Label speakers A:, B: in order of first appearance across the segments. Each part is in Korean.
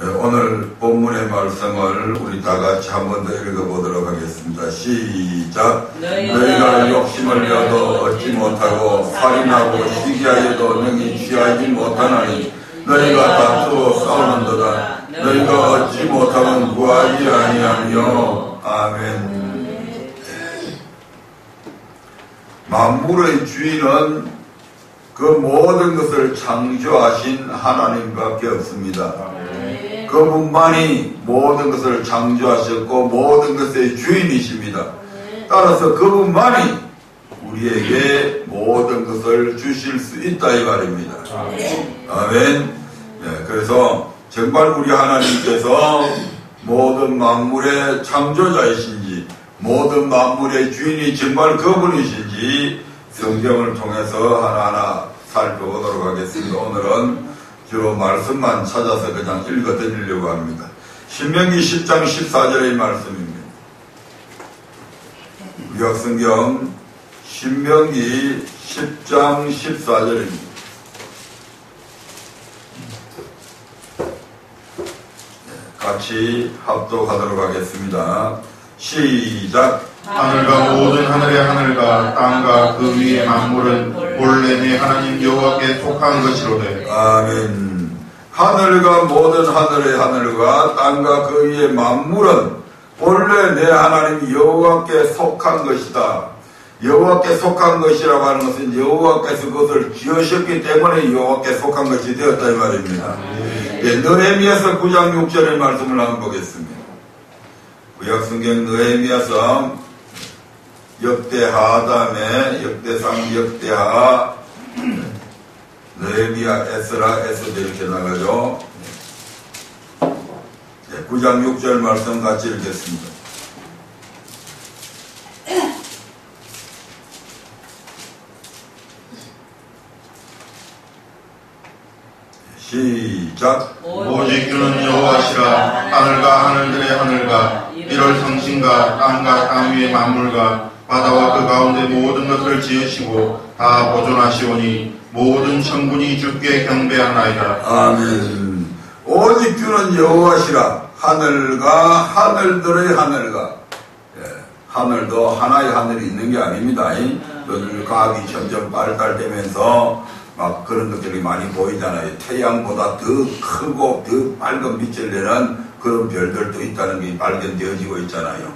A: 오늘 본문의 말씀을 우리 다 같이 한 번 더 읽어보도록 하겠습니다. 시작. 너희가 욕심을 내어도 얻지 못하고 살인하고 시기하여도 능히 취하지 못하나니 너희가 다투어 싸우는도다. 너희가 얻지 못하면 구하지 아니하며. 아멘. 만물의 주인은 그 모든 것을 창조하신 하나님밖에 없습니다. 그분만이 모든 것을 창조하셨고 모든 것의 주인이십니다. 따라서 그분만이 우리에게 모든 것을 주실 수 있다 이 말입니다. 아멘. 그래서 정말 우리 하나님께서 모든 만물의 창조자이신지 모든 만물의 주인이 정말 그분이신지 성경을 통해서 하나하나 살펴보도록 하겠습니다. 오늘은 주로 말씀만 찾아서 그냥 읽어드리려고 합니다. 신명기 10장 14절의 말씀입니다. 구약성경 신명기 10장 14절입니다. 같이 합독하도록 하겠습니다. 시작.
B: 하늘과 모든 하늘의 하늘과 땅과 그 위의 만물은 본래 내 하나님 여호와께 속한 것이로되.
A: 아멘. 하늘과 모든 하늘의 하늘과 땅과 그 위의 만물은 본래 내 하나님 여호와께 속한 것이다. 여호와께 속한 것이라고 하는 것은 여호와께서 그것을 지으셨기 때문에 여호와께 속한 것이 되었다 이 말입니다. 느헤미야서 9장 6절의 말씀을 한번 보겠습니다. 구약성경 느헤미야서 역대하 다음에 역대상 역대하 느헤미야 에스라 에스더 이렇게 나가죠. 9장 6절 말씀 같이 읽겠습니다. 시작.
B: 오직 주는 여호와시라. 하늘과 하늘들의 하늘과 이럴 성신과 땅과 땅 위의 만물과 바다와 그 가운데 모든 것을 지으시고 다 보존하시오니 모든 천군이 주께 경배하나이다.
A: 아멘. 오직 주는 여호와시라. 하늘과 하늘들의 하늘과. 하늘도 하나의 하늘이 있는 게 아닙니다. 요즘 과학이 점점 발달되면서 막 그런 것들이 많이 보이잖아요. 태양보다 더 크고 더 밝은 빛을 내는 그런 별들도 있다는 게 발견되어지고 있잖아요.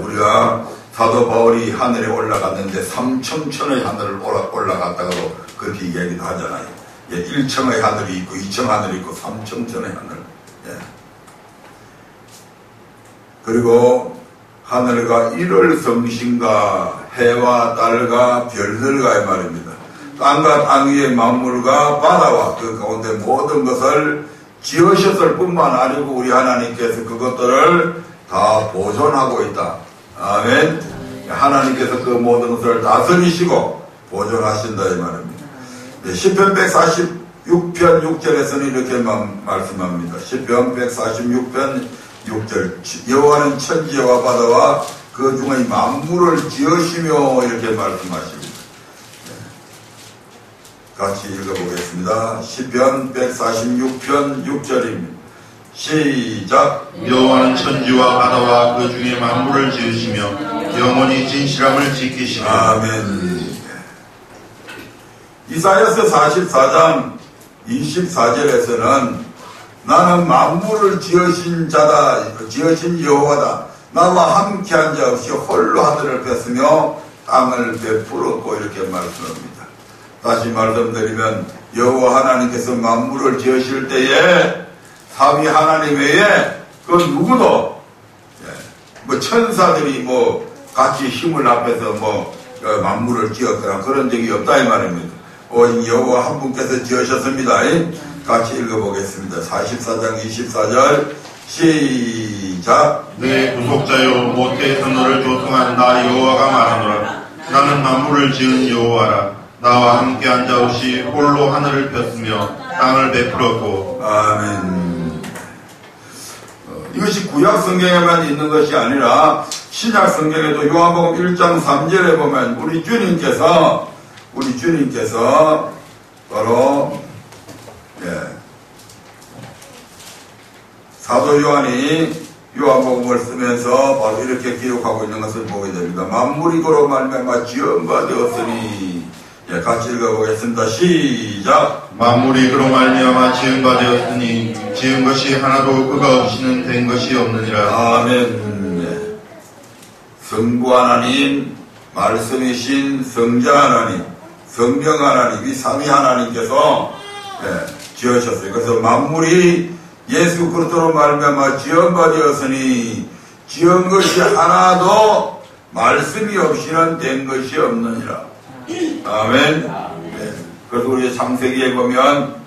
A: 우리가 사도 바울이 하늘에 올라갔는데 3천천의 하늘을 올라갔다가도 그렇게 이야기도 하잖아요. 1층의 하늘이 있고 2층 하늘이 있고 3천천의 하늘. 그리고 하늘과 일월 성신과 해와 달과 별들과 이 말입니다. 땅과 땅 위의 만물과 바다와 그 가운데 모든 것을 지으셨을 뿐만 아니고 우리 하나님께서 그것들을 다 보존하고 있다. 아멘. 하나님께서 그 모든 것을 다스리시고 보존하신다 이 말입니다. 시편 146편 6절에서는 이렇게 말씀합니다. 시편 146편 6절 여호와는 천지와 바다와 그 중의 만물을 지으시며 이렇게 말씀하십니다. 같이 읽어보겠습니다. 시편 146편 6절입니다. 시작.
B: 여호와는 천지와 바다와 그 중에 만물을 지으시며 영원히 진실함을 지키시며.
A: 아멘. 이사야서 44장 24절에서는 나는 만물을 지으신 자다, 지으신 여호와다. 나와 함께한 자 없이 홀로 하늘을 뺐으며 땅을 베풀었고 이렇게 말씀합니다. 다시 말씀드리면 여호와 하나님께서 만물을 지으실 때에 삼위 하나님 외에 그 누구도 뭐 천사들이 뭐 같이 힘을 합해서 뭐 만물을 지었거나 그런 적이 없다 이 말입니다. 오직 여호와 한 분께서 지으셨습니다. 같이 읽어보겠습니다. 44장 24절 시작.
B: 내 구속자여 모태에서 너를 조성한 나 여호와가 말하노라. 나는 만물을 지은 여호와라. 나와 함께한 자 없이 홀로 하늘을 폈으며 땅을 베풀었고.
A: 아멘. 이것이 구약 성경에만 있는 것이 아니라 신약 성경에도 요한복음 1장 3절에 보면 우리 주님께서 바로 사도 요한이 요한복음을 쓰면서 바로 이렇게 기록하고 있는 것을 보게 됩니다. 만물이 그로 말미암아 지은 바 되었으니. 예, 같이 읽어보겠습니다. 시작.
B: 만물이 그로 말미암아 지은 바 되었으니 지은 것이 하나도 그가 없이는 된 것이 없느니라.
A: 아멘. 네. 성부 하나님, 말씀이신 성자 하나님, 성령 하나님, 이 삼위 하나님께서 지으셨어요. 그래서 만물이 예수 그리스도로 말미암아 지은 바 되었으니 지은 것이 하나도 말씀이 없이는 된 것이 없느니라. 아멘. 네. 그래서 우리 창세기에 보면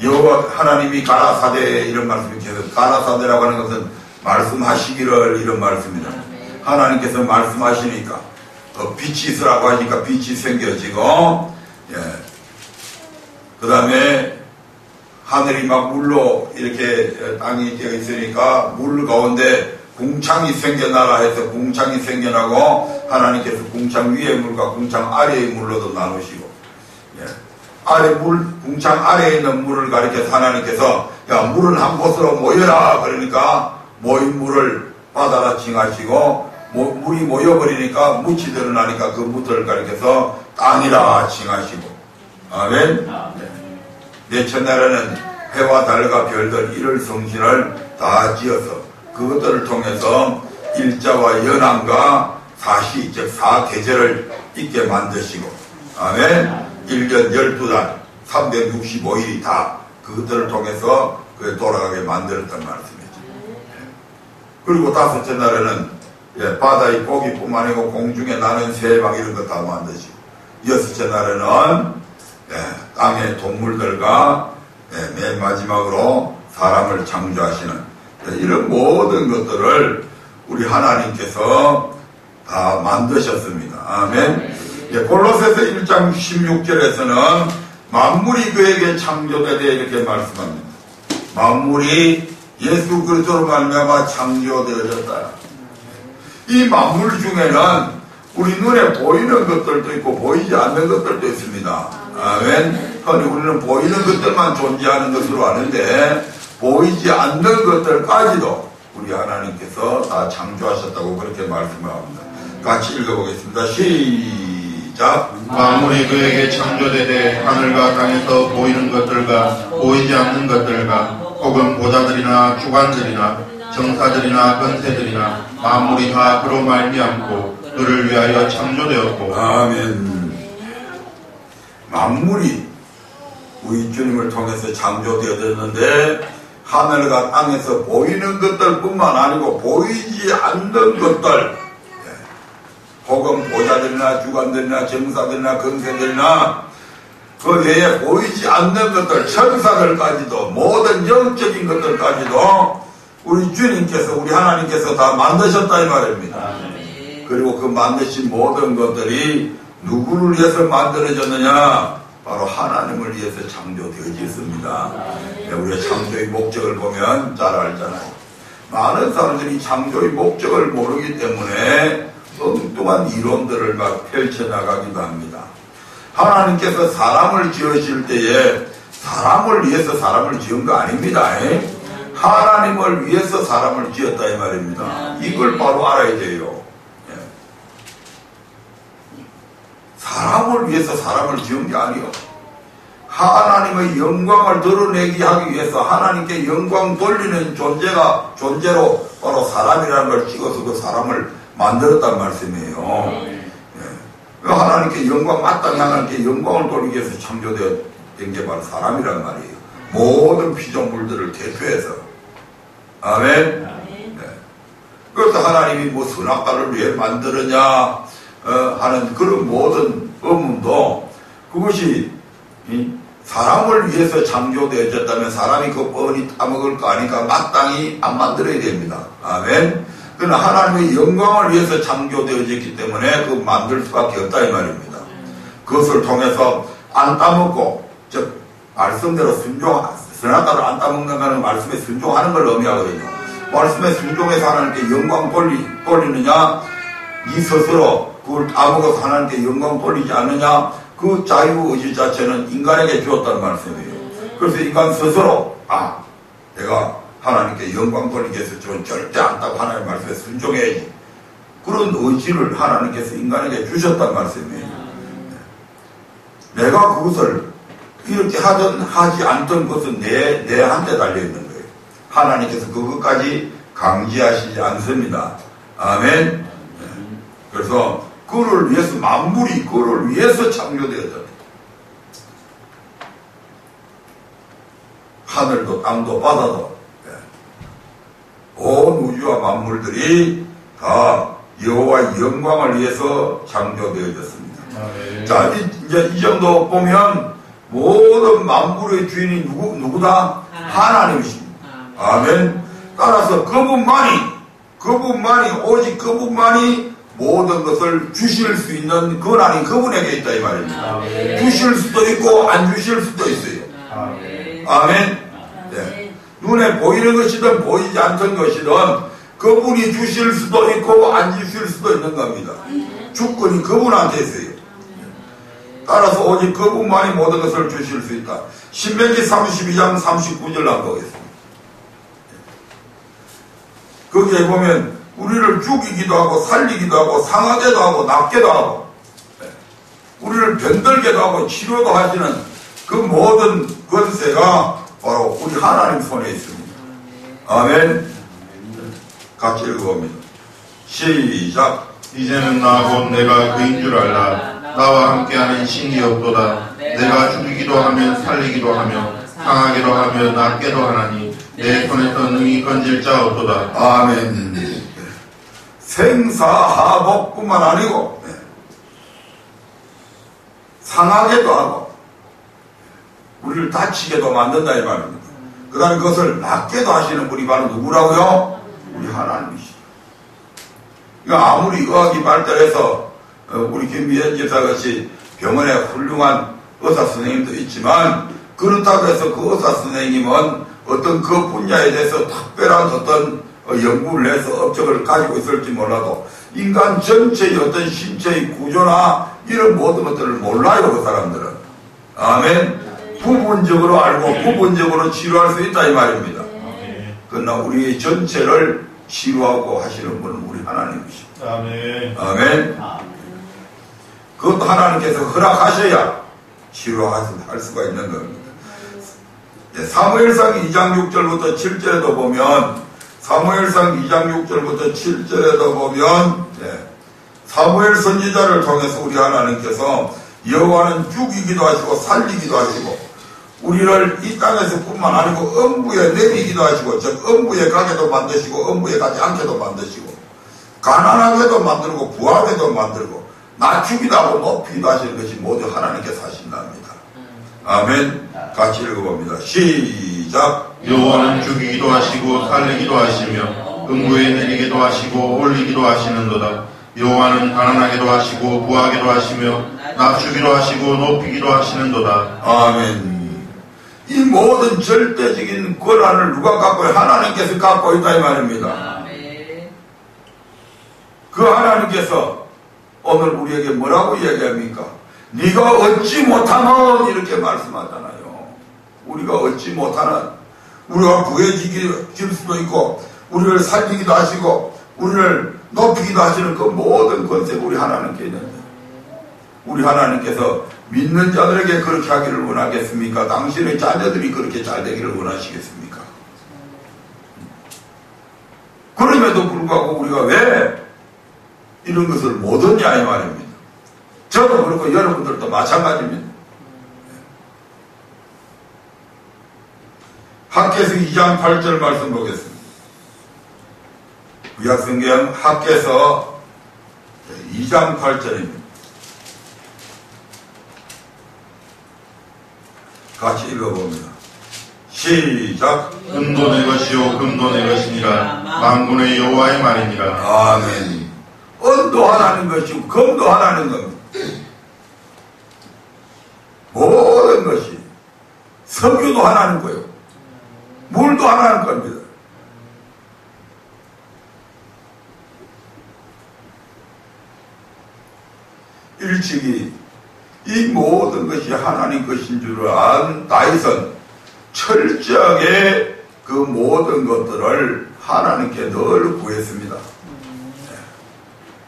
A: 여호와 하나님이 가라사대 이런 말씀이 계속, 가라사대라고 하는 것은 말씀하시기를 이런 말씀입니다. 하나님께서 말씀하시니까 빛이 있으라고 하니까 빛이 생겨지고, 예. 그 다음에 하늘이 막 물로 이렇게 땅이 되어 있으니까 물 가운데 궁창이 생겨나라 해서 궁창이 생겨나고, 하나님께서 궁창 위의 물과 궁창 아래의 물로도 나누시고, 예. 궁창 아래에 있는 물을 가리켜서 하나님께서 야, 물은 한 곳으로 모여라 그러니까 모인 물을 바다라 칭하시고, 물이 모여버리니까 묻이 드러나니까 그 묻을 가리켜서 땅이라 칭하시고. 아멘. 내 첫날에는 해와 달과 별들 이를 성신을 다 지어서 그것들을 통해서 일자와 연함과 사시, 즉 사계절을 있게 만드시고, 아멘. 1년 12달 365일이 다 그것들을 통해서 돌아가게 만들었단 말씀이죠. 그리고 다섯째 날에는 바다의 고기뿐만 아니고 공중에 나는 새 막 이런 거 다 만드시고, 여섯째 날에는 땅의 동물들과 맨 마지막으로 사람을 창조하시는 이런 모든 것들을 우리 하나님께서 다 만드셨습니다. 아멘. 골로새서 1장 16절에서는 만물이 그에게 창조되되 이렇게 말씀합니다. 만물이 예수 그리스도로 말미암아 창조되어졌다. 이 만물 중에는 우리 눈에 보이는 것들도 있고 보이지 않는 것들도 있습니다. 아멘. 흔히 우리는 보이는 것들만 존재하는 것으로 아는데 보이지 않는 것들까지도 우리 하나님께서 다 창조하셨다고 그렇게 말씀을 합니다. 같이 읽어보겠습니다. 시작.
B: 만물이 그에게 창조되되 하늘과 땅에서 보이는 것들과 보이지 않는 것들과 혹은 보좌들이나 주관들이나 정사들이나 권세들이나 만물이 다 그로 말미암고 그를 위하여 창조되었고.
A: 아멘. 만물이 우리 주님을 통해서 창조되어졌는데 하늘과 땅에서 보이는 것들뿐만 아니고 보이지 않는 것들, 혹은 보좌들이나 주관들이나 정사들이나 권세들이나 그 외에 보이지 않는 것들, 천사들까지도 모든 영적인 것들까지도 우리 주님께서, 우리 하나님께서 다 만드셨다 이 말입니다. 그리고 그 만드신 모든 것들이 누구를 위해서 만들어졌느냐? 바로 하나님을 위해서 창조되어졌습니다. 우리가 창조의 목적을 보면 잘 알잖아요. 많은 사람들이 창조의 목적을 모르기 때문에 엉뚱한 이론들을 막 펼쳐나가기도 합니다. 하나님께서 사람을 지으실 때에 사람을 위해서 사람을 지은 거 아닙니다. 하나님을 위해서 사람을 지었다 이 말입니다. 이걸 바로 알아야 돼요. 사람을 위해서 사람을 지은 게 아니요. 하나님의 영광을 드러내기 하기 위해서 하나님께 영광 돌리는 존재로 바로 사람이라는 걸 찍어서 그 사람을 만들었단 말씀이에요. 하나님께 영광, 마땅히 하나님께 영광을 돌리기 위해서 창조된 게 바로 사람이란 말이에요. 모든 피조물들을 대표해서. 아멘. 그래서 하나님이 뭐 선악과를 왜 만들었냐 하는 그런 모든 의문도 그것이 사람을 위해서 창조되어졌다면 사람이 그 뻔히 따먹을 거 아니까 마땅히 안 만들어야 됩니다. 아멘. 그러나 하나님의 영광을 위해서 창조되어졌기 때문에 그 만들 수밖에 없다 이 말입니다. 그것을 통해서 안 따먹고, 즉 말씀대로 선악과를 안 따먹는 것은 말씀에 순종하는 걸 의미하거든요. 말씀에 순종해서 하나님께 영광 돌리느냐, 이 스스로 그걸 따먹어서 하나님께 영광 돌리지 않느냐, 그 자유의지 자체는 인간에게 주었다는 말씀이에요. 그래서 인간 스스로 내가 하나님께 영광 돌리기 위해서 저는 절대 안다고 하나님 말씀에 순종해야지. 그런 의지를 하나님께서 인간에게 주셨단 말씀이에요. 내가 그것을 이렇게 하든 하지 않던 것은 내한테 달려있는 거예요. 하나님께서 그것까지 강제하시지 않습니다. 아멘. 그래서 그를 위해서 만물이 그를 위해서 창조되었다. 하늘도 땅도 바다도 온 우주와 만물들이 다 여호와의 영광을 위해서 창조되어졌습니다. 자, 이제 이 정도 보면 모든 만물의 주인이 누구다? 하나님이십니다. 아멘. 따라서 그분만이 오직 그분만이 모든 것을 주실 수 있는 권한이 그분에게 있다 이 말입니다. 주실 수도 있고 안 주실 수도 있어요. 아멘. 네. 눈에 보이는 것이든 보이지 않던 것이든 그분이 주실 수도 있고 안 주실 수도 있는 겁니다. 주권이 그분한테 있어요. 따라서 오직 그분만이 모든 것을 주실 수 있다. 신명기 32장 39절 한번 보겠습니다. 거기에 보면 우리를 죽이기도 하고 살리기도 하고 상하게도 하고 낫게도 하고 우리를 병들게도 하고 치료도 하시는 그 모든 권세가 바로 우리 하나님 손에 있습니다. 아멘. 같이 읽어봅니다. 시작.
B: 이제는 나 곧 내가 그인 줄 알라. 나와 함께하는 신이 없도다. 내가 죽이기도 하면 살리기도 하며 상하게도 하며 낫게도 하나니 내 손에서 능히 건질 자 없도다.
A: 아멘. 생사하복뿐만 아니고 상하게도 하고 우리를 다치게도 만든다 이 말입니다. 그 다음에 그것을 낫게도 하시는 분이 바로 누구라고요? 우리 하나님이시죠. 그러니까 아무리 의학이 발달해서 우리 김미연 집사 같이 병원에 훌륭한 의사 선생님도 있지만 그렇다고 해서 그 의사 선생님은 어떤 그 분야에 대해서 특별한 어떤 연구를 해서 업적을 가지고 있을지 몰라도 인간 전체의 어떤 신체의 구조나 이런 모든 것들을 몰라요 그 사람들은. 아멘. 부분적으로 알고 부분적으로 치료할 수 있다 이 말입니다. 그러나 우리 전체를 치료하고 하시는 분은 우리 하나님이십니다.
B: 아멘.
A: 아멘. 그것도 하나님께서 허락하셔야 치료할 수가 있는 겁니다. 사무엘상 2장 6절부터 7절에도 보면 사무엘상 2장 6절부터 7절에도 보면 사무엘 선지자를 통해서 우리 하나님께서 여호와는 죽이기도 하시고 살리기도 하시고 우리를 이 땅에서 뿐만 아니고 음부에 내리기도 하시고 즉 음부에 가게도 만드시고 음부에 가지 않게도 만드시고 가난하게도 만들고 부하게도 만들고 낮추기도 하고 높이기도 하시는 것이 모두 하나님께서 하신답니다. 아멘. 같이 읽어봅니다. 시작.
B: 여호와는 죽이기도 하시고 살리기도 하시며 음부에 내리기도 하시고 올리기도 하시는도다. 여호와는 가난하게도 하시고 부하게도 하시며 낮추기도 하시고 높이기도 하시는도다.
A: 아멘. 이 모든 절대적인 권한을 누가 갖고 있어요? 하나님께서 갖고 있다 이 말입니다. 그 하나님께서 오늘 우리에게 뭐라고 얘기합니까? 네가 얻지 못하면 이렇게 말씀하잖아요. 우리가 얻지 못하는 우리가 구해질 수도 있고 우리를 살리기도 하시고 우리를 높이기도 하시는 그 모든 권세가 우리 하나님께 있는데 우리 하나님께서 믿는 자들에게 그렇게 하기를 원하겠습니까? 당신의 자녀들이 그렇게 잘 되기를 원하시겠습니까? 그럼에도 불구하고 우리가 왜 이런 것을 못 얻냐 이 말입니다. 저도 그렇고 여러분들도 마찬가지입니다. 학개서 2장 8절 말씀 보겠습니다. 구약성경 학개서 2장 8절입니다. 같이 읽어봅니다. 시작.
B: 은도 내 것이요 금도 내 것이니라. 만군의 여호와의 말이니라.
A: 아멘. 은도 하나님 것이고 금도 하나님 겁니다. 모든 것이 석유도 하나님 거요. 물도 하나님 겁니다. 일찍이 이 모든 것이 하나님 것인 줄 안 다윗은 철저하게 그 모든 것들을 하나님께 늘 구했습니다.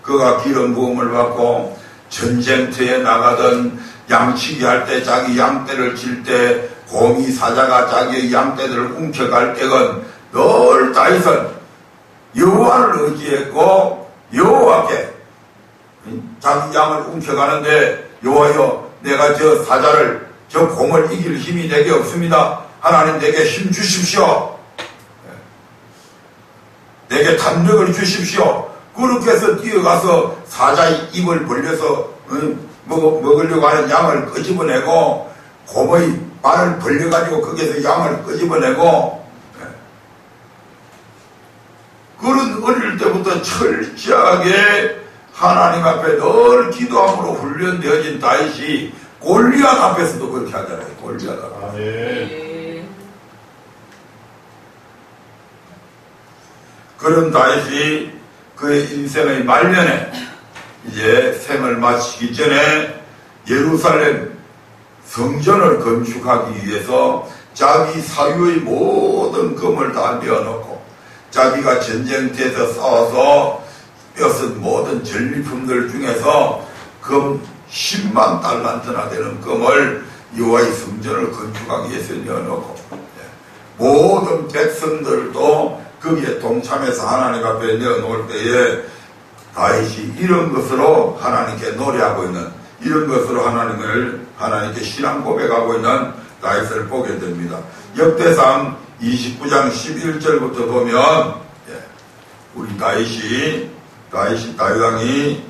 A: 그가 기름 부음을 받고 전쟁터에 나가던 양치기 할 때 자기 양떼를 칠 때 곰이 사자가 자기의 양떼들을 움켜갈 때건 늘 다윗은 여호와를 의지했고 여호와께 자기 양을 움켜가는데 여호와여 내가 저 사자를 저 곰을 이길 힘이 내게 없습니다. 하나님 내게 힘 주십시오. 내게 담력을 주십시오. 그렇게 해서 뛰어가서 사자의 입을 벌려서 먹으려고 하는 양을 끄집어내고 곰의 발을 벌려가지고 거기에서 양을 끄집어내고 그런 어릴 때부터 철저하게 하나님 앞에 늘 기도함으로 훈련되어진 다윗이 골리앗 앞에서도 그렇게 하잖아요. 골리앗 앞에. 그런 다윗이 그의 인생의 말년에 이제 생을 마치기 전에 예루살렘 성전을 건축하기 위해서 자기 사유의 모든 금을 다 내어놓고 자기가 전쟁터에서 싸워서 뺏은 모든 전리품들 중에서 금 10만 달란트나 되는 금을 여호와의 성전을 건축하기 위해서 내어놓고 모든 백성들도 거기에 동참해서 하나님 앞에 내어놓을 때에 다윗이 이런 것으로 하나님께 노래하고 있는 이런 것으로 하나님께 신앙 고백하고 있는 다윗을 보게 됩니다. 역대상 29장 11절부터 보면 우리 다윗 왕이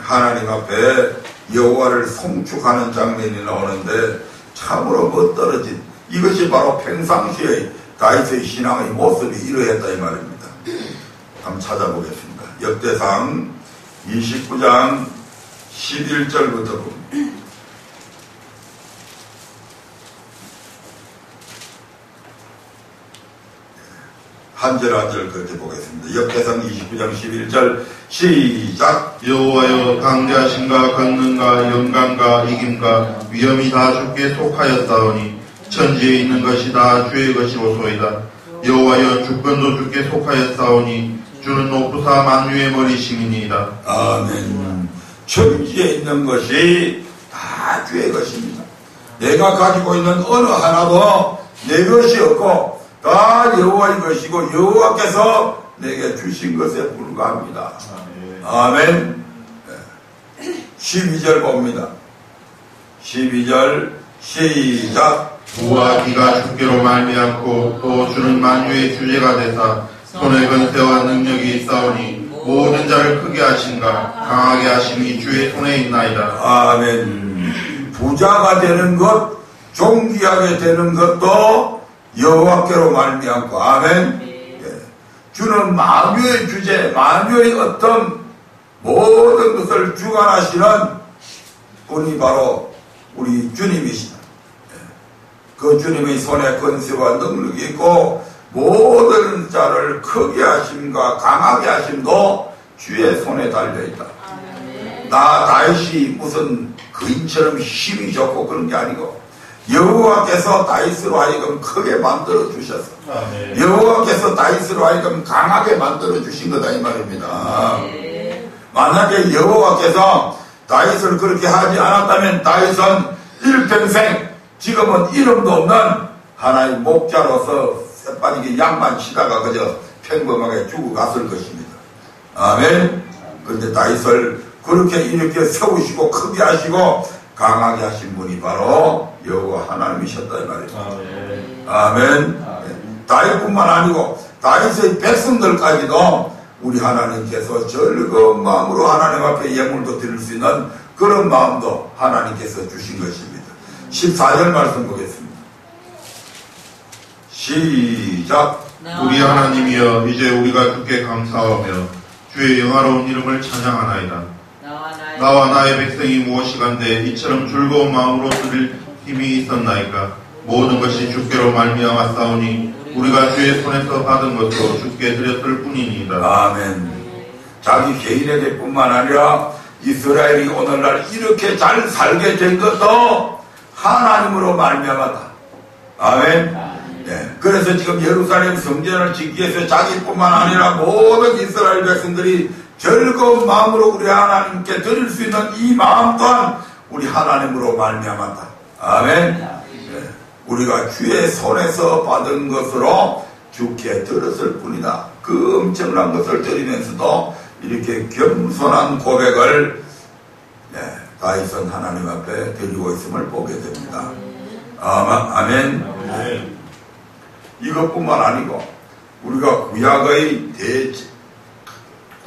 A: 하나님 앞에 여호와를 송축하는 장면이 나오는데 참으로 멋떨어진 이것이 바로 평상시의 다윗의 신앙의 모습이 이러했다 이 말입니다. 한번 찾아보겠습니다. 역대상 29장 11절부터 봅니다. 한 절 한 절 그렇게 보겠습니다. 역대상 29장 11절 시작.
B: 여호와여 강대하심과 권능과 영광과 이김과 위엄이 다 주께 속하였사오니 천지에 있는 것이 다 주의 것이로소이다. 여호와여 주권도 주께 속하였사오니 주는 높으사 만유의 머리심이니이다.
A: 아멘. 천지에 있는 것이 다 주의 것입니다. 내가 가지고 있는 어느 하나도 내 것이 없고 다 여호와의 것이고 여호와께서 내게 주신 것에 불과합니다. 아멘. 12절 봅니다. 12절 시작.
B: 부와 기가 주께로 말미암고 또 주는 만유의 주제가 되사 손에 권세와 능력이 있사오니 모든 자를 크게 하신가 강하게 하심이 주의 손에 있나이다.
A: 아멘. 부자가 되는 것, 존귀하게 되는 것도 여호와께로 말미암고 아멘. 주는 만유의 주제, 만유의 어떤 모든 것을 주관하시는 분이 바로 우리 주님이시다. 그 주님의 손에 권세와 능력이 있고 모든 자를 크게 하심과 강하게 하심도 주의 손에 달려있다. 나 다윗이 무슨 거인처럼 힘이 좋고 그런 게 아니고 여호와께서 다윗으로 하여금 크게 만들어 주셨어. 여호와께서 다윗으로 하여금 강하게 만들어 주신 거다 이 말입니다. 만약에 여호와께서 다윗을 그렇게 하지 않았다면 다윗은 일평생 지금은 이름도 없는 하나의 목자로서 쇠빠지게 양만 치다가 그저 평범하게 죽어갔을 것입니다. 아멘. 그런데 다윗을 그렇게 이렇게 세우시고 크게 하시고 강하게 하신 분이 바로 여호와 하나님이셨다 이 말입니다. 아멘. 다윗뿐만 아니고 다윗의 백성들까지도 우리 하나님께서 즐거운 마음으로 하나님 앞에 예물도 드릴 수 있는 그런 마음도 하나님께서 주신 것입니다. 14절 말씀 보겠습니다. 시작.
B: 우리 하나님이여 이제 우리가 주께 감사하며 주의 영화로운 이름을 찬양하나이다. 나와 나의 백성이 무엇이간데 이처럼 즐거운 마음으로 드릴 힘이 있었나이까. 모든 것이 주께로 말미암았사오니 우리가 주의 손에서 받은 것도 주께 드렸을 뿐이니이다.
A: 아멘. 자기 개인에게 뿐만 아니라 이스라엘이 오늘날 이렇게 잘 살게 된 것도 하나님으로 말미암았다. 아멘. 네. 그래서 지금 예루살렘 성전을 짓기 위해서 자기뿐만 아니라 모든 이스라엘 백성들이 즐거운 마음으로 우리 하나님께 드릴 수 있는 이 마음 또한 우리 하나님으로 말미암았다. 아멘. 네. 우리가 주의 손에서 받은 것으로 주께 들었을 뿐이다. 그 엄청난 것을 드리면서도 이렇게 겸손한 고백을 다윗은 하나님 앞에 드리고 있음을 보게 됩니다. 아멘. 이것뿐만 아니고 우리가 구약의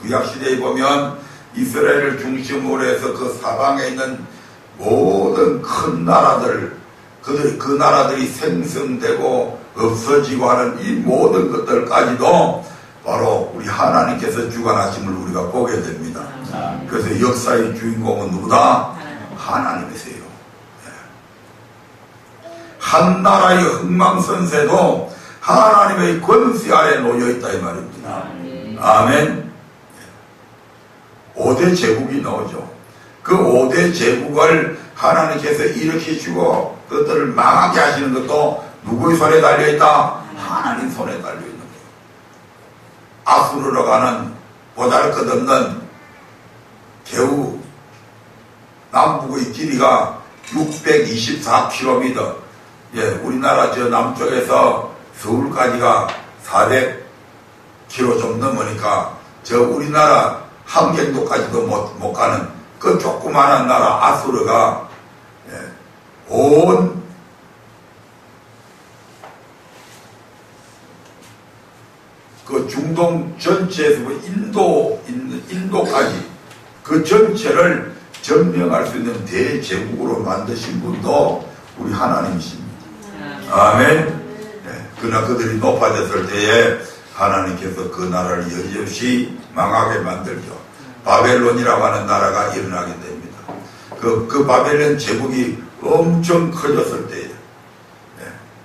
A: 구약 시대에 보면 이스라엘을 중심으로 해서 그 사방에 있는 모든 큰 나라들, 그 나라들이 생성되고 없어지고 하는 이 모든 것들까지도 바로 우리 하나님께서 주관하심을 우리가 보게 됩니다. 그래서 역사의 주인공은 누구다? 하나님이세요. 한 나라의 흥망성쇠도 하나님의 권세 아래 놓여있다 이 말입니다. 아멘. 5대 제국이 나오죠. 그 5대 제국을 하나님께서 일으키시고 그것들을 망하게 하시는 것도 누구의 손에 달려있다? 하나님 손에 달려있는 거예요. 아수르로 가는 보잘것없는 개우 남북의 길이가 624km. 우리나라 저 남쪽에서 서울까지가 400km 좀 넘으니까 저 우리나라 함경도까지도 못 가는 그 조그마한 나라 아수르가 온 그 중동 전체에서 인도까지 그 전체를 점령할 수 있는 대제국으로 만드신 분도 우리 하나님이십니다. 아멘. 그러나 그들이 높아졌을 때에 하나님께서 그 나라를 여지없이 망하게 만들죠. 바벨론이라고 하는 나라가 일어나게 됩니다. 그 바벨론 제국이 엄청 커졌을 때에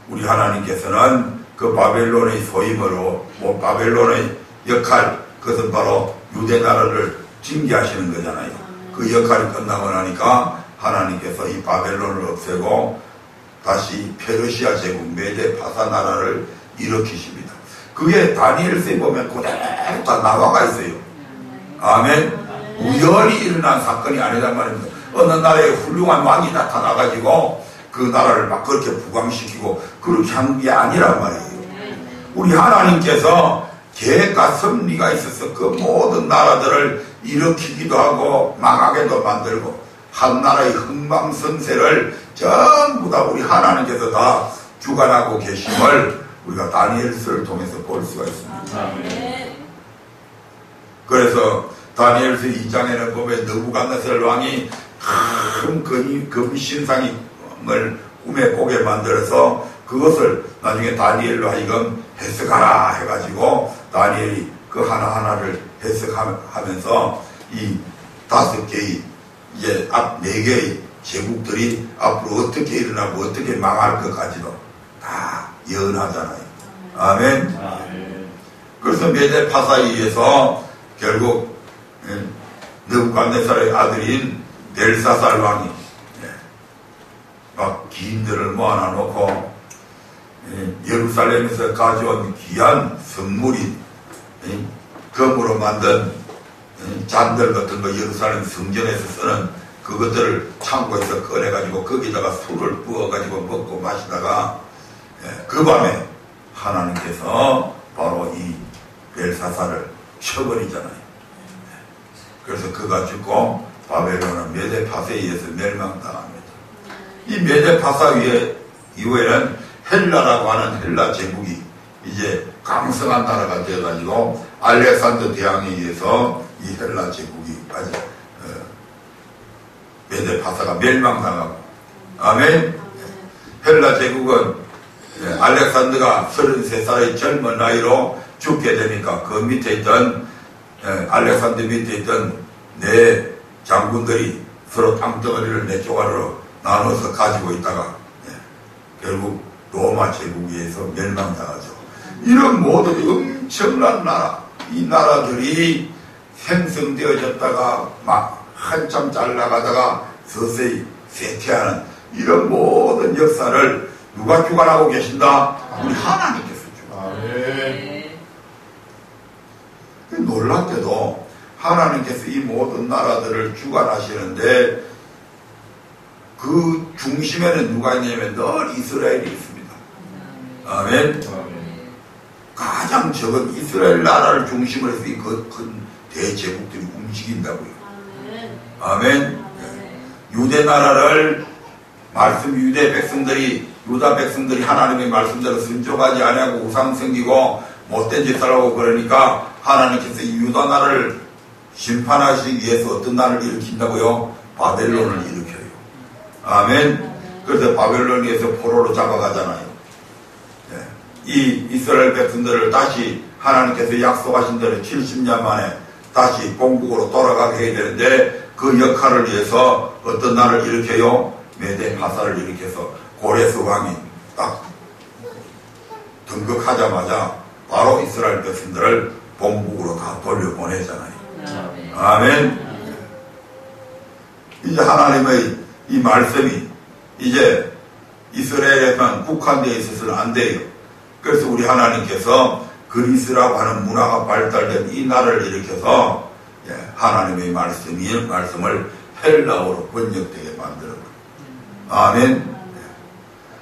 A: 우리 하나님께서는 그 바벨론의 소임으로 바벨론의 역할, 그것은 바로 유대 나라를 징계하시는 거잖아요. 그 역할이 끝나고 나니까 하나님께서 이 바벨론을 없애고 다시 페르시아 제국 메데 파사 나라를 일으키십니다. 그게 다니엘서에 보면 그대로 다 나와가 있어요. 아멘. 우연히 일어난 사건이 아니란 말입니다. 어느 나라에 훌륭한 왕이 나타나가지고 그 나라를 막 그렇게 부강시키고 그렇게 한 게 아니란 말이에요. 우리 하나님께서 계획과 섭리가 있어서 그 모든 나라들을 일으키기도 하고 망하게도 만들고 한 나라의 흥망성쇠를 전부 다 우리 하나님께서 다 주관하고 계심을 우리가 다니엘서를 통해서 볼 수가 있습니다. 그래서 다니엘서 2장에는 보면 느부갓네살 왕이 큰 금신상을 꿈에 보게 만들어서 그것을 나중에 다니엘로 하여금 해석하라 해가지고 다니엘이 그 하나하나를 해석하면서 이 5개의 이제 앞 4개의 제국들이 앞으로 어떻게 일어나고 어떻게 망할 것까지도 다 예언하잖아요. 아멘. 그래서 메데 파사에 의해서 결국 느부갓네살의 아들인 벨사살 왕이 막 기인들을 모아놔 놓고 예루살렘에서 가져온 귀한 선물이 금으로 만든 잔들 같은 거 예루살렘 성전에서 쓰는 그것들을 창고에서 꺼내가지고 거기다가 술을 부어가지고 먹고 마시다가 그 밤에 하나님께서 바로 이 벨사살을 쳐버리잖아요. 그래서 그가 죽고 바벨론은 메데 파사에 의해서 멸망당합니다. 이 메데 파사 이후에는 헬라라고 하는 헬라 제국이 이제 강성한 나라가 되어가지고 알렉산더 대왕에 의해서 이 헬라 제국이 아주 메데 파사가 멸망당하고 아멘. 헬라 제국은 알렉산더가 33살의 젊은 나이로 죽게 되니까 그 밑에 있던 알렉산더 밑에 있던 네 장군들이 서로 땅덩어리를 네 조각으로 나눠서 가지고 있다가 결국 로마 제국에 의해서 멸망당하죠. 이런 모든 엄청난 나라, 이 나라들이 생성되어졌다가 막 한참 잘 나가다가 서서히 쇠퇴하는 이런 모든 역사를 누가 주관하고 계신다? 우리 하나님께서 주관하고
B: 아멘.
A: 놀랍게도 하나님께서 이 모든 나라들을 주관하시는데 그 중심에는 누가 있냐면 늘 이스라엘이 있습니다. 아멘. 가장 적은 이스라엘 나라를 중심으로 해서 이 큰 대제국들이 움직인다고요. 아멘. 유대 나라를 유대 백성들이 유다 백성들이 하나님의 말씀대로 순종하지 아니하고 우상 섬기고 못된 짓을 하고 그러니까 하나님께서 이 유다 나라를 심판하시기 위해서 어떤 나라를 일으킨다고요? 바벨론을 일으켜요. 아멘. 그래서 바벨론에서 포로로 잡아가잖아요. 이 이스라엘 백성들을 다시 하나님께서 약속하신 대로 70년 만에 다시 본국으로 돌아가게 해야 되는데 그 역할을 위해서 어떤 나라를 일으켜요? 메대 파사를 일으켜서 고레스 왕이 딱 등극하자마자 바로 이스라엘 백성들을 본국으로 다 돌려보내잖아요. 아멘. 이제 하나님의 이 말씀이 이제 이스라엘에만 국한되어 있어서는 안 돼요. 그래서 우리 하나님께서 그리스라고 하는 문화가 발달된 이 나라를 일으켜서 하나님의 말씀을 헬라어로 번역되게 만들어버려요. 아멘.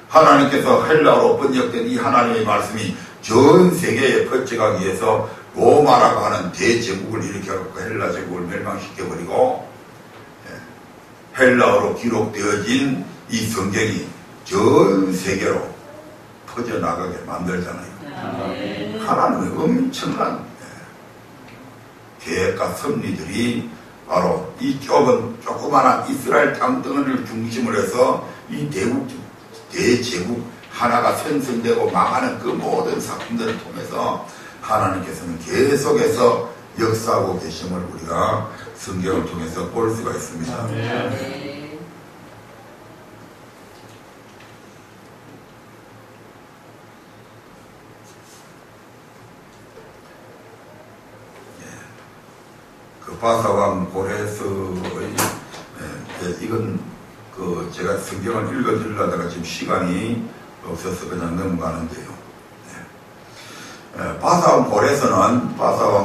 A: 하나님께서 헬라어로 번역된 이 하나님의 말씀이 전 세계에 퍼져가기 위해서 로마라고 하는 대제국을 일으켜서 헬라 제국을 멸망시켜버리고 헬라어로 기록되어진 이 성경이 전 세계로 퍼져나가게 만들잖아요. 하나님의 엄청난 계획과 섭리들이 바로 이 조그마한 이스라엘 땅덩어리를 중심으로 해서 이 대제국 하나가 생성되고 망하는 그 모든 사건들을 통해서 하나님께서는 계속해서 역사하고 계심을 우리가 성경을 통해서 볼 수가 있습니다. 그 바사왕 고레스의 이건 제가 성경을 읽어드리려다가 지금 시간이 없어서 그냥 넘어가는데요. 바사왕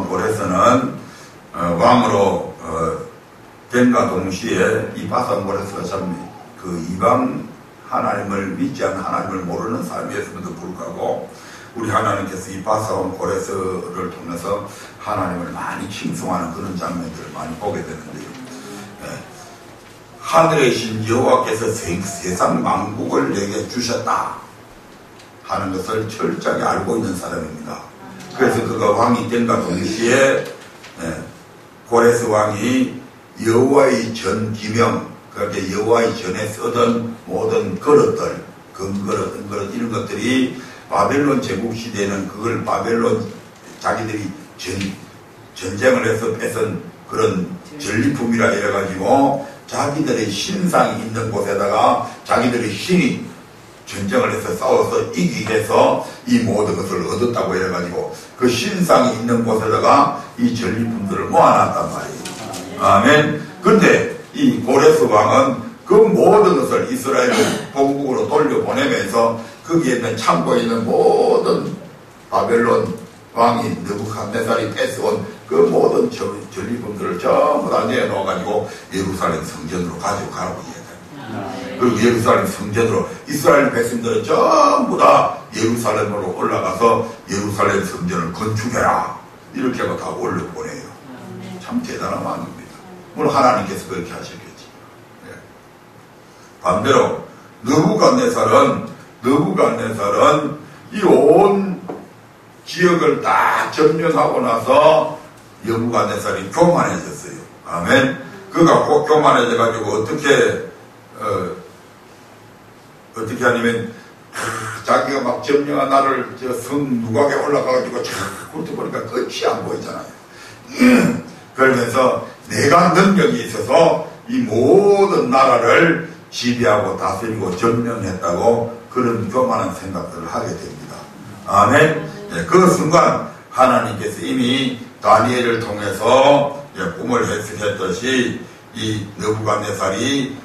A: 고레스는 왕으로 된과 동시에 이 바사왕 고레스가 참 그 이방 하나님을 믿지 않는 하나님을 모르는 삶이었음에도 불구하고 우리 하나님께서 이 바사왕 고레스를 통해서 하나님을 많이 칭송하는 그런 장면들을 많이 보게 되는데요. 하늘의 신 여호와께서 세상 만국을 내게 주셨다 하는 것을 철저하게 알고 있는 사람입니다. 그래서 그가 왕이 된과 동시에 고레스 왕이 여호와의 전 기명, 그렇게 여호와의 전에 쓰던 모든 그릇들, 금그릇 이런 것들이 바벨론 제국 시대에는 그걸 바벨론 자기들이 전쟁을 해서 뺏은 그런 전리품이라 해가지고 자기들의 신상이 있는 곳에다가 자기들의 신이 전쟁을 해서 싸워서 이기게 해서 이 모든 것을 얻었다고 해가지고 그 신상이 있는 곳에다가 이 전리품들을 모아놨단 말이에요. 아멘. 근데 이 고레스 왕은 그 모든 것을 이스라엘 본국으로 돌려보내면서 거기에 있는 창고에 있는 모든 바벨론 왕이 느부갓네살이 뺏어온 그 모든 전리품들을 전부 다 내놓아가지고 예루살렘 성전으로 가지고 가라고 이야기합니다. 그리고 예루살렘 성전으로 이스라엘 백성들은 전부 다 예루살렘으로 올라가서 예루살렘 성전을 건축해라 이렇게 하고 다 올려보내요. 참 대단한 왕입니다. 물론 하나님께서 그렇게 하셨겠지. 반대로 느부갓네살은 이 온 지역을 딱 점령하고 나서 느부갓네살이 교만해졌어요. 아멘. 그가 꼭 교만해져가지고 어떻게 하냐면 자기가 막 점령한 나를 성 누각에 올라가가지고 자꾸 보니까 끝이 안 보이잖아요. 그러면서 내가 능력이 있어서 이 모든 나라를 지배하고 다스리고 점령했다고 그런 교만한 생각들을 하게 됩니다. 아멘. 그 순간 하나님께서 이미 다니엘을 통해서 꿈을 해석했듯이 이 느부갓네살이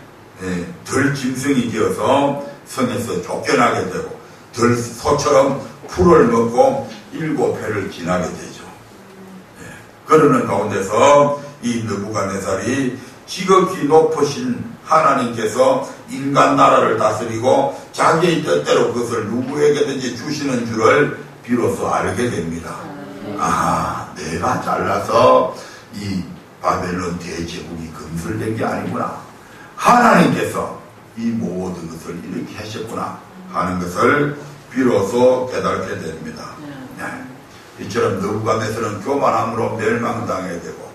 A: 덜 짐승이 되어서 성에서 쫓겨나게 되고 들소처럼 풀을 먹고 7회를 지나게 되죠. 예. 그러는 가운데서 이 느부갓네살이 지극히 높으신 하나님께서 인간 나라를 다스리고 자기의 뜻대로 그것을 누구에게든지 주시는 줄을 비로소 알게 됩니다. 아, 내가 잘라서 이 바벨론 대제국이 건설된 게 아니구나. 하나님께서 이 모든 것을 이렇게 하셨구나 하는 것을 비로소 깨닫게 됩니다. 네. 이처럼 느부갓네살은 교만함으로 멸망당하게 되고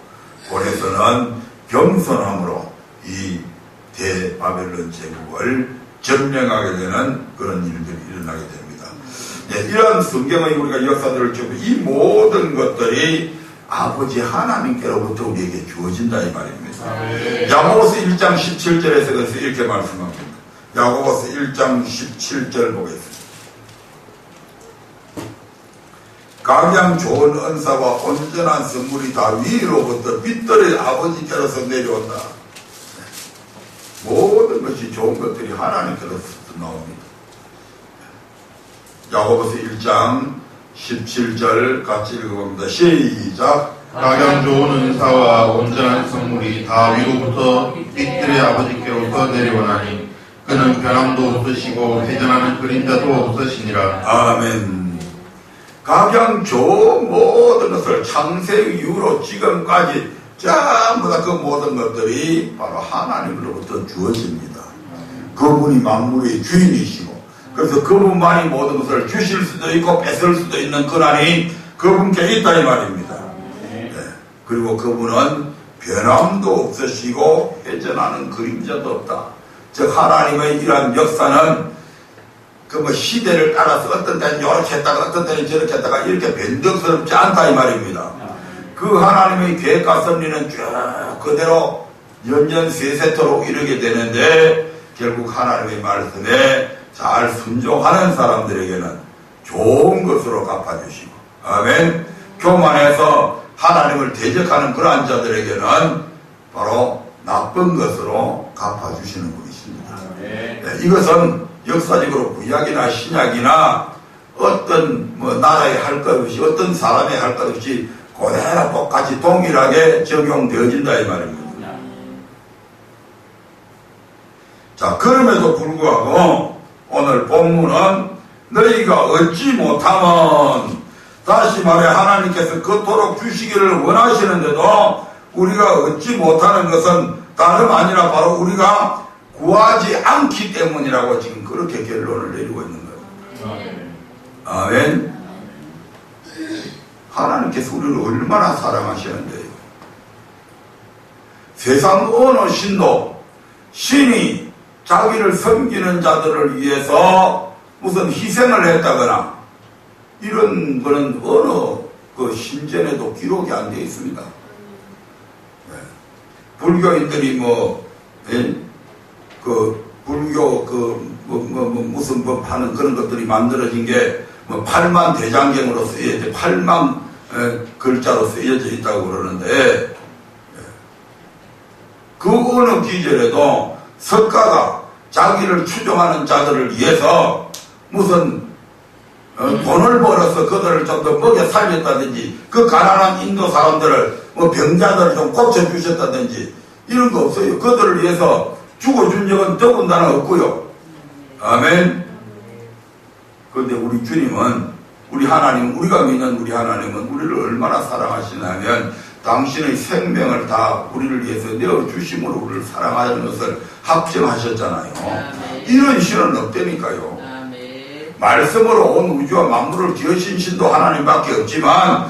A: 고레서는 겸손함으로 이 대바벨론 제국을 점령하게 되는 그런 일들이 일어나게 됩니다. 네, 이런 성경의 우리가 역사들을 쭉 이 모든 것들이 아버지 하나님께로부터 우리에게 주어진다 이 말입니다. 야고보서 1장 17절에서 그래서 이렇게 말씀합니다. 야고보서 1장 17절 보겠습니다. 각양 좋은 은사와 온전한 선물이 다 위로부터 빛들의 아버지께로서 내려온다. 모든 것이 좋은 것들이 하나님께로서 나옵니다. 야고보서 1장 17절 같이 읽어봅니다. 시작.
B: 각양 좋은 은사와 온전한 선물이 다 위로부터 빛들의 아버지께로서 내려오나니 그는 변함도 없으시고 회전하는 그림자도 없으시니라.
A: 아멘. 각양 좋은 모든 것을 창세 이후로 지금까지 전부 다 그 모든 것들이 바로 하나님으로부터 주어집니다. 그분이 만물의 주인이시고 그래서 그분만이 모든 것을 주실 수도 있고 뺏을 수도 있는 권한이 그분께 있다 이 말입니다. 네. 그리고 그분은 변함도 없으시고 회전하는 그림자도 없다. 즉 하나님의 이러한 역사는 그 뭐 시대를 따라서 어떤 때는 이렇게 했다가 어떤 때는 저렇게 했다가 이렇게 변덕스럽지 않다 이 말입니다. 그 하나님의 계획과 섭리는 쭉 그대로 연년세세토록 이르게 되는데 결국 하나님의 말씀에 잘 순종하는 사람들에게는 좋은 것으로 갚아주시고 아멘. 교만해서 하나님을 대적하는 그러한 자들에게는 바로 나쁜 것으로 갚아주시는 분이십니다. 네, 이것은 역사적으로 구약이나 신약이나 어떤 뭐 나라에 할 것 없이 어떤 사람에 할 것 없이 그대로 똑같이 동일하게 적용되어진다 이 말입니다. 자, 그럼에도 불구하고 오늘 본문은 너희가 얻지 못하면 다시 말해 하나님께서 그토록 주시기를 원하시는데도 우리가 얻지 못하는 것은 다름 아니라 바로 우리가 구하지 않기 때문이라고 지금 그렇게 결론을 내리고 있는 거예요. 아멘. 하나님께서 우리를 얼마나 사랑하시는데요. 세상 어느 신도 신이 자기를 섬기는 자들을 위해서 무슨 희생을 했다거나 이런 거는 어느 그 신전에도 기록이 안 되어 있습니다. 네. 불교인들이 불교 무슨 법 하는 그런 것들이 만들어진 게 8만 대장경으로 쓰여져 8만 글자로 쓰여져 있다고 그러는데 그 어느 기절에도 석가가 자기를 추종하는 자들을 위해서 무슨 돈을 벌어서 그들을 좀 더 먹여 살렸다든지 그 가난한 인도 사람들을 병자들을 좀 고쳐주셨다든지 이런 거 없어요. 그들을 위해서 죽어준 적은 더군다나 없고요. 아멘. 그런데 우리 주님은 우리 하나님, 우리가 믿는 우리 하나님은 우리를 얼마나 사랑하시냐면 당신의 생명을 다 우리를 위해서 내어주심으로 우리를 사랑하는 것을 합정하셨잖아요.
C: 아멘.
A: 이런 신은 없다니까요.
C: 아멘.
A: 말씀으로 온 우주와 만물을 지으신 신도 하나님밖에 없지만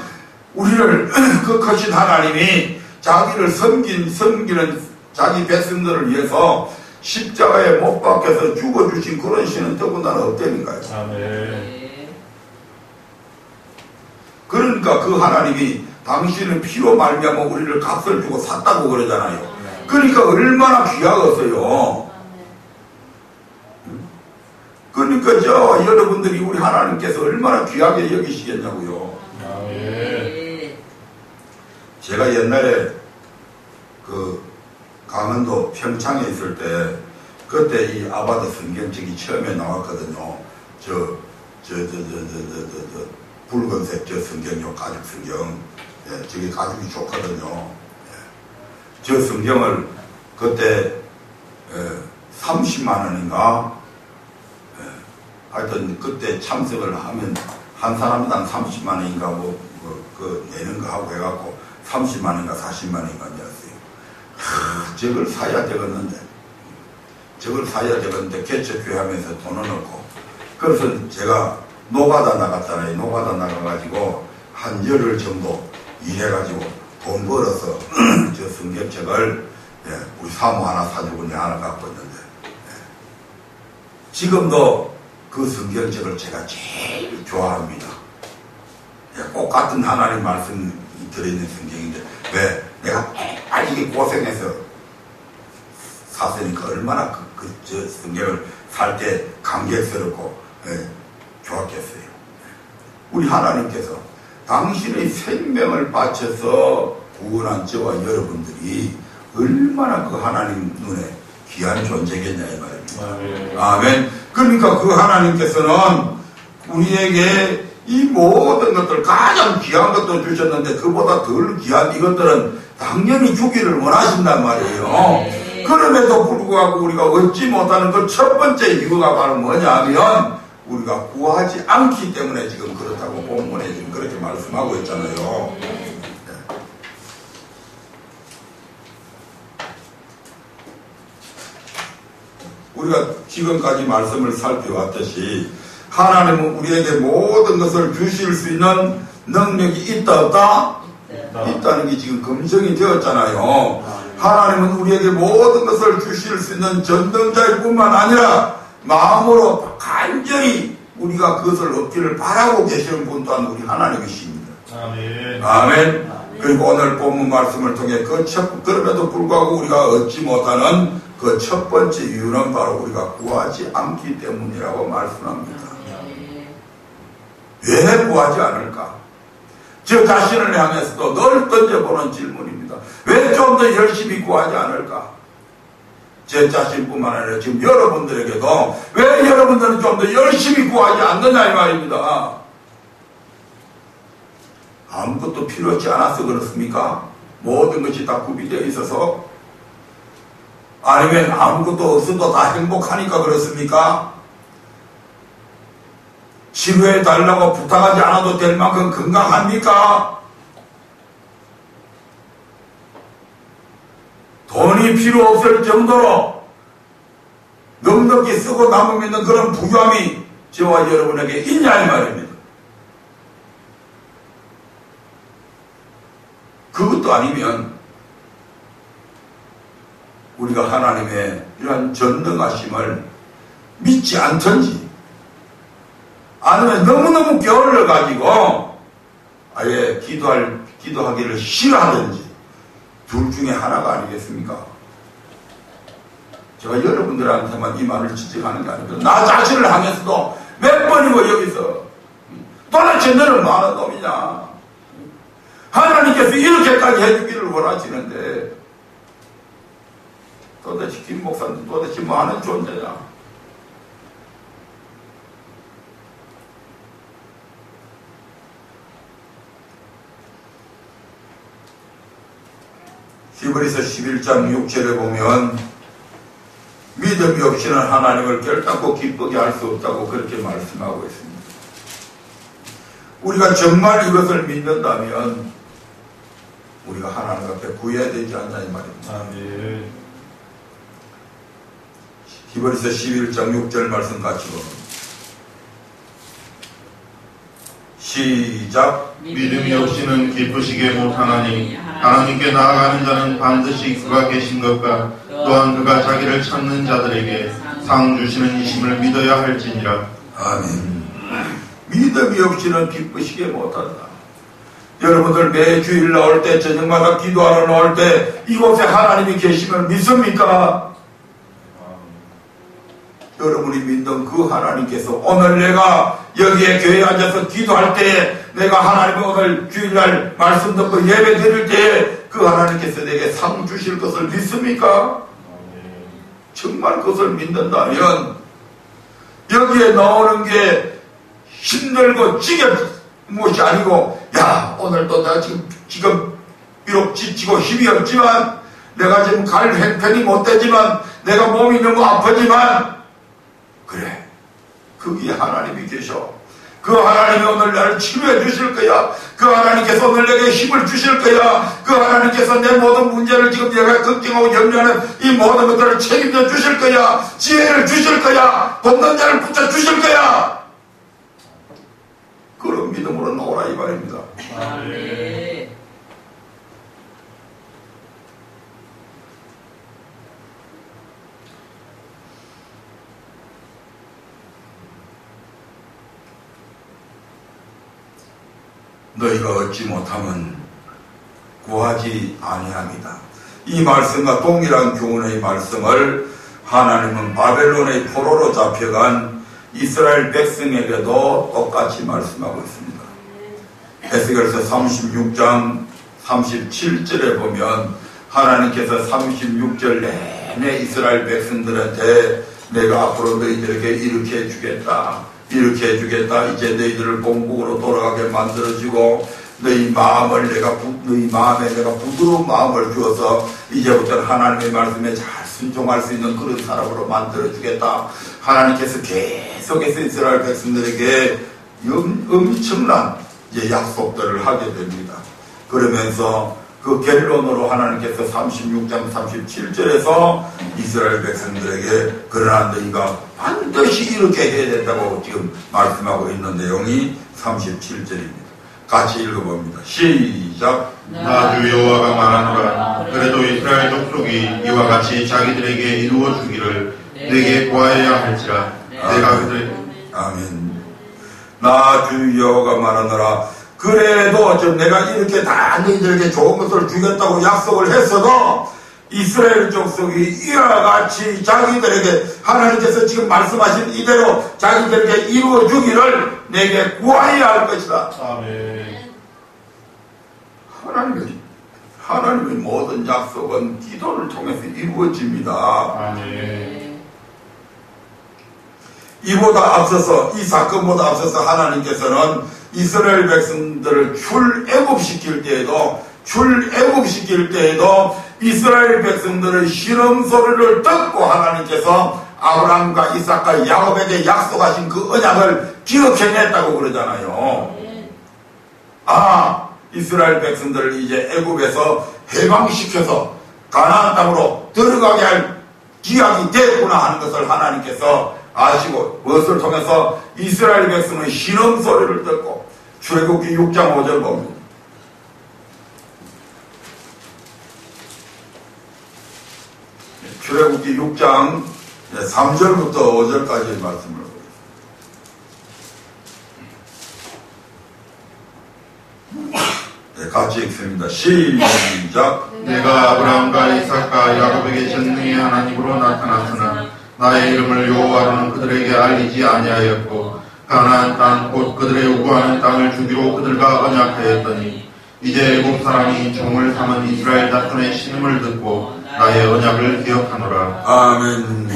A: 우리를 그 크신 하나님이 자기를 섬기는 자기 백성들을 위해서 십자가에 못 박혀서 죽어주신 그런 신은 더군다나 없다니까요.
B: 아멘.
A: 그러니까 그 하나님이 당신은 피로 말미암아 우리를 값을 주고 샀다고 그러잖아요. 그러니까 얼마나 귀하겠어요. 그러니까 여러분들이 우리 하나님께서 얼마나 귀하게 여기시겠냐고요.
B: 아멘.
A: 제가 옛날에 그 강원도 평창에 있을 때 그때 이 아바드 성경책이 처음에 나왔거든요. 붉은색 저 성경요, 가죽 성경. 예, 저게 가죽이 좋거든요. 예. 저 성경을 그때 30만 원인가? 예. 하여튼 그때 참석을 하면 한 사람당 30만 원인가 내는 거 하고 해갖고 30만 원인가 40만 원인가 냈어요. 저걸 사야 되겠는데. 개척교회 하면서 돈은 없고. 그래서 제가 노가다 나갔잖아요. 노가다 나가가지고 한 열흘 정도 일해가지고 돈 벌어서 저 성경책을 우리 사모 하나 사주고 내 하나 갖고 있는데 지금도 그 성경책을 제가 제일 좋아합니다. 꼭 같은 하나님 말씀이 들어있는 성경인데 왜? 내가 아직 고생해서 샀으니까 얼마나 저 성경을 살 때 감격스럽고 좋았겠어요. 우리 하나님께서 당신의 생명을 바쳐서 구원한 저와 여러분들이 얼마나 그 하나님 눈에 귀한 존재겠냐 이 말입니다. 아멘. 그러니까 그 하나님께서는 우리에게 이 모든 것들 가장 귀한 것도 주셨는데 그보다 덜 귀한 이것들은 당연히 주기를 원하신단 말이에요. 그럼에도 불구하고 우리가 얻지 못하는 그 첫 번째 이유가 바로 뭐냐면 우리가 구하지 않기 때문에 지금 그렇다고 본문에 지금 그렇게 말씀하고 있잖아요. 우리가 지금까지 말씀을 살펴왔듯이 하나님은 우리에게 모든 것을 주실 수 있는 능력이 있다 없다? 있다는 게 지금 검증이 되었잖아요. 하나님은 우리에게 모든 것을 주실 수 있는 전능자일 뿐만 아니라 마음으로 간절히 우리가 그것을 얻기를 바라고 계시는 분 또한 우리 하나님이십니다.
B: 아멘.
A: 아멘. 그리고 오늘 본문 말씀을 통해 그럼에도 불구하고 우리가 얻지 못하는 그 첫 번째 이유는 바로 우리가 구하지 않기 때문이라고 말씀합니다. 왜 구하지 않을까? 저 자신을 향해서도 늘 던져보는 질문입니다. 왜 좀 더 열심히 구하지 않을까? 제 자신뿐만 아니라 지금 여러분들에게도 왜 여러분들은 좀 더 열심히 구하지 않느냐 이 말입니다. 아무것도 필요 없지 않아서 그렇습니까? 모든 것이 다 구비되어 있어서? 아니면 아무것도 없어도 다 행복하니까 그렇습니까? 치료해 달라고 부탁하지 않아도 될 만큼 건강합니까? 돈이 필요 없을 정도로 넉넉히 쓰고 남으면 그런 부유함이 저와 여러분에게 있냐 이 말입니다. 그것도 아니면 우리가 하나님의 이러한 전능하심을 믿지 않든지 아니면 너무너무 게을러가지고 아예 기도하기를 싫어하든지 둘 중에 하나가 아니겠습니까? 제가 여러분들한테만 이 말을 지적하는 게 아니고 나 자신을 향해서도 몇 번이고 여기서 도대체 너는 뭐 하는 놈이냐? 하나님께서 이렇게까지 해주기를 원하시는데 도대체 김 목사님 도대체 뭐 하는 존재냐? 히브리서 11장 6절에 보면 믿음이 없이는 하나님을 결단코 기쁘게 할 수 없다고 그렇게 말씀하고 있습니다. 우리가 정말 이것을 믿는다면 우리가 하나님 앞에 구해야 되지 않나 이 말입니다.
B: 아멘.
A: 히브리서 11장 6절 말씀 같이 보면 시작.
B: 믿음이 없이는 기쁘시게 못하나니 하나님께 나아가는 자는 반드시 그가 계신 것과 또한 그가 자기를 찾는 자들에게 상 주시는 이심을 믿어야 할지니라.
A: 아멘. 믿음이 없이는 기쁘시게 못한다. 여러분들 매주일 나올 때 저녁마다 기도하러 나올 때 이곳에 하나님이 계심을 믿습니까? 여러분이 믿는 그 하나님께서 오늘 내가 여기에 교회에 앉아서 기도할 때 내가 하나님의 오늘 주일날 말씀 듣고 예배 드릴 때 그 하나님께서 내게 상 주실 것을 믿습니까? 정말 그것을 믿는다면 여기에 나오는 게 힘들고 지겹은 것이 아니고, 야, 오늘도 내가 지금 비록 지치고 힘이 없지만, 내가 지금 갈 형편이 못 되지만, 내가 몸이 너무 아프지만, 그래, 거기에 하나님이 계셔. 그 하나님이 오늘 나를 치료해 주실 거야. 그 하나님께서 오늘 내게 힘을 주실 거야. 그 하나님께서 내 모든 문제를 지금 내가 걱정하고 염려하는 이 모든 것들을 책임져 주실 거야. 지혜를 주실 거야. 돕는 자를 붙여 주실 거야. 그런 믿음으로 나오라 이 말입니다.
C: 아멘.
A: 너희가 얻지 못하면 구하지 아니함이다. 이 말씀과 동일한 교훈의 말씀을 하나님은 바벨론의 포로로 잡혀간 이스라엘 백성에게도 똑같이 말씀하고 있습니다. 에스겔서 36장 37절에 보면 하나님께서 36절 내내 이스라엘 백성들한테 내가 앞으로 너희들에게 이렇게 해주겠다. 이렇게 해주겠다. 이제 너희들을 본국으로 돌아가게 만들어주고 너희 마음에 내가 부드러운 마음을 주어서 이제부터는 하나님의 말씀에 잘 순종할 수 있는 그런 사람으로 만들어주겠다. 하나님께서 계속해서 이스라엘 백성들에게 엄청난 이제 약속들을 하게 됩니다. 그러면서 그 결론으로 하나님께서 36장 37절에서 이스라엘 백성들에게 그러나 너희가 반드시 이렇게 해야 된다고 지금 말씀하고 있는 내용이 37절입니다. 같이 읽어봅니다. 시작.
B: 나 주 여호와가 말하노라. 그래도 이스라엘 족속이 이와 같이 자기들에게 이루어 주기를 내게 구하여야 할지라. 내가 그들
A: 아멘. 나 주 여호와가 말하노라. 그래도 내가 이렇게 다 너희들에게 좋은 것을 주겠다고 약속을 했어도 이스라엘 족속이 이와 같이 자기들에게 하나님께서 지금 말씀하신 이대로 자기들에게 이루어 주기를 내게 구하여야 할 것이다.
B: 아멘.
A: 하나님의 모든 약속은 기도를 통해서 이루어집니다.
B: 아멘.
A: 이보다 앞서서 이 사건보다 앞서서 하나님께서는 이스라엘 백성들을 출애굽시킬 때에도 이스라엘 백성들의 신음 소리를 듣고 하나님께서 아브라함과 이삭과 야곱에게 약속하신 그 언약을 기억해냈다고 그러잖아요. 이스라엘 백성들을 이제 애굽에서 해방시켜서 가나안 땅으로 들어가게 할 기약이 됐구나 하는 것을 하나님께서 아시고 그것을 통해서 이스라엘 백성의 신음 소리를 듣고 출애굽기 6장 5절 봅니다. 출애굽기 6장 3절부터 5절까지의 말씀을 같이 읽습니다. 시작.
B: 내가 아브라함과 이삭과 야곱에게 전능히 하나님으로 나타났으나 나의 이름을 여호와로는 그들에게 알리지 아니하였고 가나안 땅 곧 그들의 요구하는 땅을 주기로 그들과 언약하였더니 이제 애굽 사람이 종을 삼은 이스라엘 자손의 신음을 듣고 나의 언약을 기억하노라.
A: 아멘.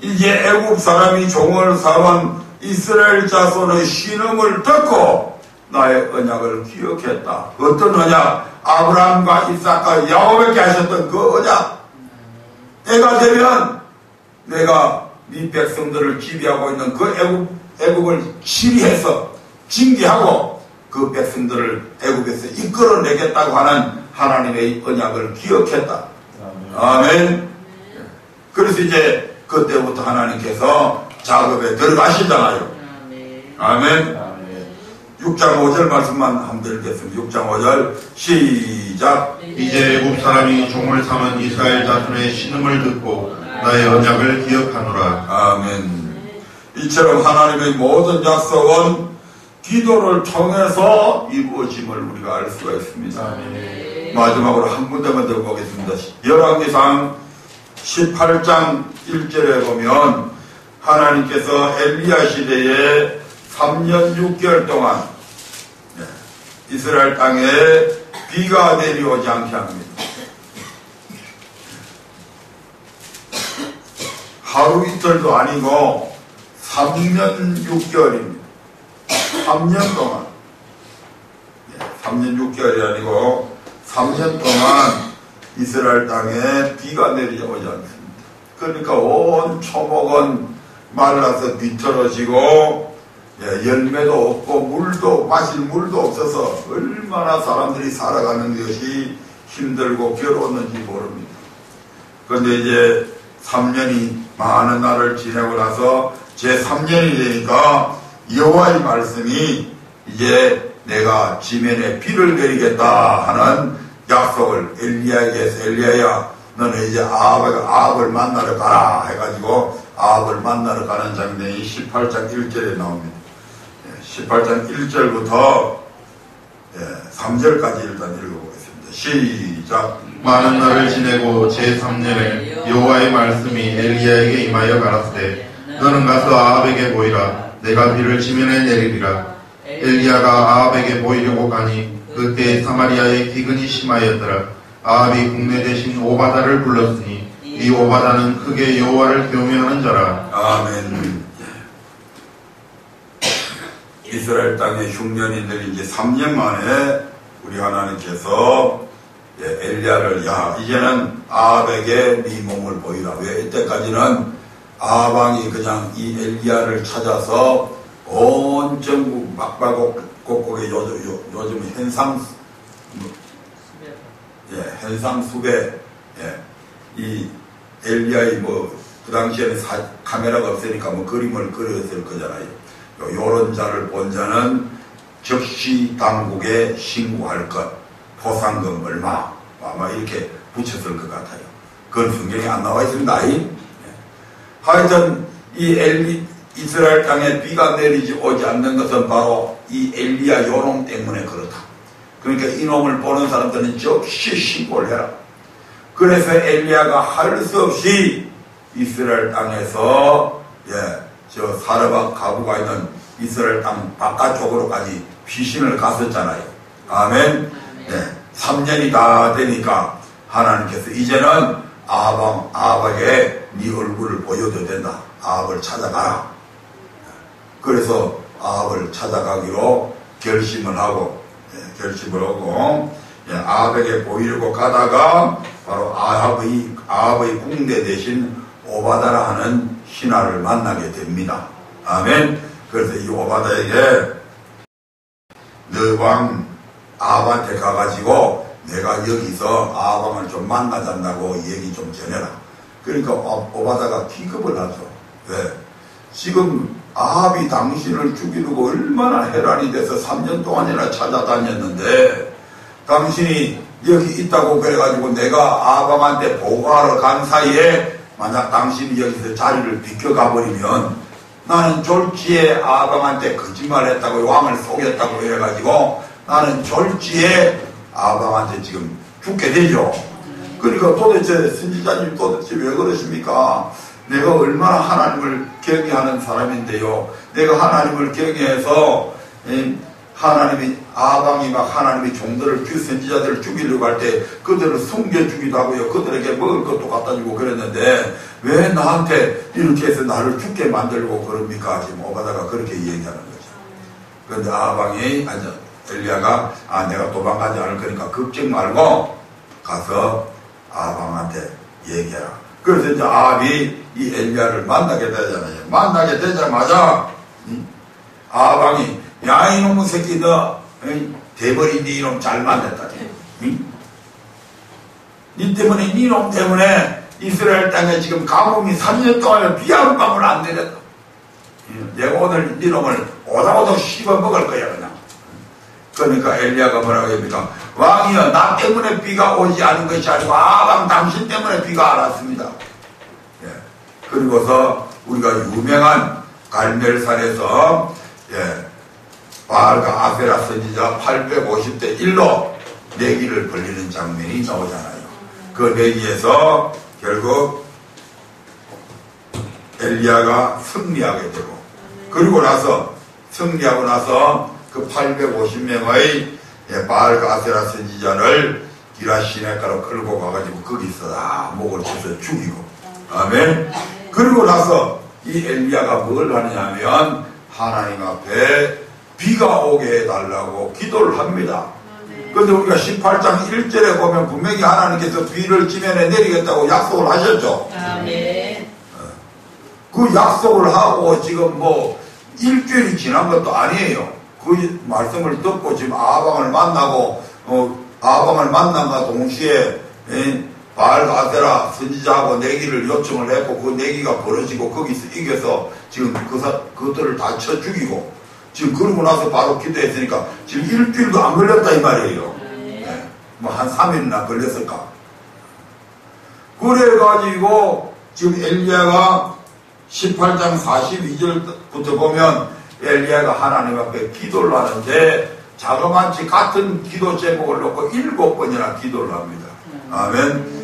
A: 이제 애굽 사람이 종을 삼은 이스라엘 자손의 신음을 듣고 나의 언약을 기억했다. 어떤 언약? 아브라함과 이삭과 야곱에게 하셨던 그 언약. 때가 되면 내가 네 백성들을 지배하고 있는 그 애굽을 치리해서 징계하고 그 백성들을 애굽에서 이끌어내겠다고 하는 하나님의 언약을 기억했다. 아멘. 그래서 이제 그때부터 하나님께서 작업에 들어가시잖아요. 아멘. 6장 5절 말씀만 한번 읽겠습니다. 6장 5절 시작.
B: 이제 애굽 사람이 종을 삼은 이스라엘 자손의 신음을 듣고 나의 언약을 기억하노라.
A: 아멘. 이처럼 하나님의 모든 약속은 기도를 통해서 이루어짐을 우리가 알 수가 있습니다.
B: 아멘.
A: 마지막으로 한 군데만 더 보겠습니다. 열왕기상 18장 1절에 보면 하나님께서 엘리야 시대에 3년 6개월 동안 이스라엘 땅에 비가 내려오지 않게 합니다. 하루 이틀도 아니고 3년 6개월입니다. 3년 동안. 3년 6개월이 아니고 3년 동안 이스라엘 땅에 비가 내리지 오지 않습니다. 그러니까 온 초목은 말라서 비틀어지고 열매도 없고 물도 마실 물도 없어서 얼마나 사람들이 살아가는 것이 힘들고 괴로웠는지 모릅니다. 그런데 이제 3년이 많은 날을 지내고 나서 제3년이 되니까 여호와의 말씀이 이제 내가 지면에 비를 내리겠다 하는 약속을 엘리야에게 해서 엘리야야 너는 이제 아합을 만나러 가라 해가지고 아합을 만나러 가는 장면이 18장 1절에 나옵니다. 18장 1절부터 3절까지 일단 읽어보겠습니다. 시작.
B: 많은 날을 지내고 제3년에 여호와의 말씀이 엘리야에게 임하여 가라사대 너는 가서 아합에게 보이라. 내가 비를 지면에 내리리라. 엘리야가 아합에게 보이려고 가니 그때 사마리아에 기근이 심하였더라. 아합이 국내 대신 오바다를 불렀으니 이 오바다는 크게 여호와를 경외하는 자라.
A: 아멘. 이스라엘 땅의 흉년이 내린 지 3년 만에 우리 하나님께서 엘리야를 이제는 아합에게 네 몸을 보이라. 왜 이때까지는 아합왕이 그냥 이 엘리야를 찾아서 온 전국 막바곡곡곡에 요즘 현상수배 이 엘리야의 그 당시에는 카메라가 없으니까 그림을 그렸을 거잖아요. 요런 자를 본 자는 즉시 당국에 신고할 것, 포상금 얼마, 아마 이렇게 붙였을 것 같아요. 그건 성경에 안 나와 있습니다. 하여튼 이 이스라엘 땅에 비가 내리지 오지 않는 것은 바로 이 엘리야 요놈 때문에 그렇다. 그러니까 이놈을 보는 사람들은 즉시 신고를 해라. 그래서 엘리야가 할 수 없이 이스라엘 땅에서 저 사르밧 가부가 있는 이스라엘 땅 바깥쪽으로까지 피신을 갔었잖아요. 아멘. 3년이 다 되니까 하나님께서 이제는 아합에게 네 얼굴을 보여도 된다. 아합을 찾아가라. 그래서 아합을 찾아가기로 결심을 하고 아합에게 보이려고 가다가 바로 아합의 국내 대신 오바다라 하는 신하를 만나게 됩니다. 아멘. 그래서 이 오바다에게 너 왕 아합한테 가가지고 내가 여기서 아합왕을 좀 만나잔다고 얘기 좀 전해라. 그러니까 오바다가 기겁을 하죠. 왜? 지금 아합이 당신을 죽이려고 얼마나 해란이 돼서 3년 동안이나 찾아다녔는데 당신이 여기 있다고 그래가지고 내가 아합왕한테 보고하러 간 사이에 만약 당신이 여기서 자리를 비켜가버리면 나는 졸지에 아합왕한테 거짓말했다고 왕을 속였다고 해가지고 나는 졸지에 아합왕한테 지금 죽게 되죠. 그러니까 도대체 선지자님 도대체 왜 그러십니까? 내가 얼마나 하나님을 경외하는 사람인데요. 내가 하나님을 경외해서 하나님이 아합왕이 막 하나님의 종들을 선지자들을 죽이려고 할 때 그들을 숨겨주기도 하고요. 그들에게 먹을 것도 갖다 주고 그랬는데 왜 나한테 이렇게 해서 나를 죽게 만들고 그럽니까? 지금 오바다가 그렇게 얘기하는 거죠. 그런데 아합왕이 엘리야가 내가 도망가지 않을 거니까 걱정 말고 가서 아합왕한테 얘기해라. 그래서 이제 아합이 이 엘리야를 만나게 되잖아요. 만나게 되자마자 아합왕이 야 이놈의 새끼 너 대머리 네 이놈 잘 만났다. 니 때문에 니 놈 때문에 이스라엘 땅에 지금 가뭄이 3년 동안 비 한 방울 안 내렸다. 내가 오늘 니 놈을 오다오다 씹어 먹을 거야 그냥. 그러니까 엘리야가 뭐라고 합니까? 왕이여 나 때문에 비가 오지 않은 것이 아니고 아합 당신 때문에 비가 안 왔습니다. 그리고서 우리가 유명한 갈멜산에서 바알과 아세라 선지자 850대 1로 내기를 벌리는 장면이 나오잖아요. 그 내기에서 결국 엘리야가 승리하게 되고 그리고 나서 승리하고 나서 그 850명의 바알과 아세라 선지자를 기라 시내가로 끌고 가가지고 거기서 다 목을 쳐서 죽이고 아멘. 그리고 나서 이 엘리야가 뭘 하느냐면 하나님 앞에 비가 오게 해달라고 기도를 합니다. 그런데 우리가 18장 1절에 보면 분명히 하나님께서 비를 지면에 내리겠다고 약속을 하셨죠. 그 약속을 하고 지금 뭐 일주일이 지난 것도 아니에요. 그 말씀을 듣고 지금 아방을 만나고 아방을 만남과 동시에 바알가세라 선지자하고 내기를 요청을 했고 그 내기가 벌어지고 거기서 이겨서 지금 그들을 다 쳐 죽이고 지금 그러고 나서 바로 기도했으니까 지금 일주일도 안 걸렸다 이 말이에요. 뭐 한 3일이나 걸렸을까. 그래가지고 지금 엘리야가 18장 42절부터 보면 엘리야가 하나님 앞에 기도를 하는데 자그마치 같은 기도 제목을 놓고 7번이나 기도를 합니다. 아멘.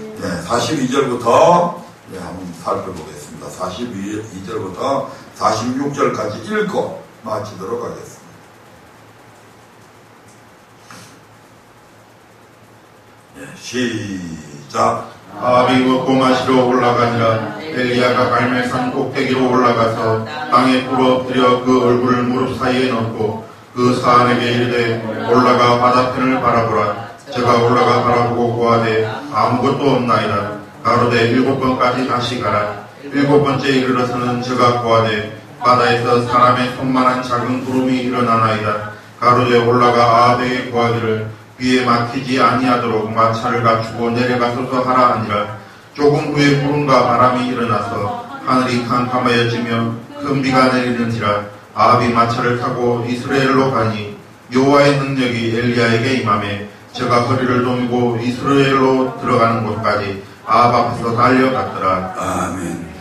A: 42절부터 한번 살펴보겠습니다. 42절부터 46절까지 읽고 마치도록 하겠습니다. 시작.
B: 아합이 먹고 마시러 올라가니라. 엘리야가 갈멜산 꼭대기로 올라가서 땅에 꿇어엎드려 그 얼굴을 무릎 사이에 넣고 그 사안에게 이르되 올라가 바다편을 바라보라. 제가 올라가 바라보고 고하되 아무것도 없나이다. 가로되 7번까지 다시 가라. 7번째 이르러서는 제가 고하되 바다에서 사람의 손만한 작은 구름이 일어나나이다. 가로되 올라가 아합에게 고하기를 비에 막히지 아니하도록 마차를 갖추고 내려가소서 하라 하니라. 조금 후에 구름과 바람이 일어나서 하늘이 캄캄하여지며 큰 비가 내리는지라. 아합이 마차를 타고 이스라엘로 가니 여호와의 능력이 엘리야에게 임하매 제가 허리를 동이고 이스라엘로 들어가는 곳까지 아합 앞에서 달려갔더라.
A: 아멘.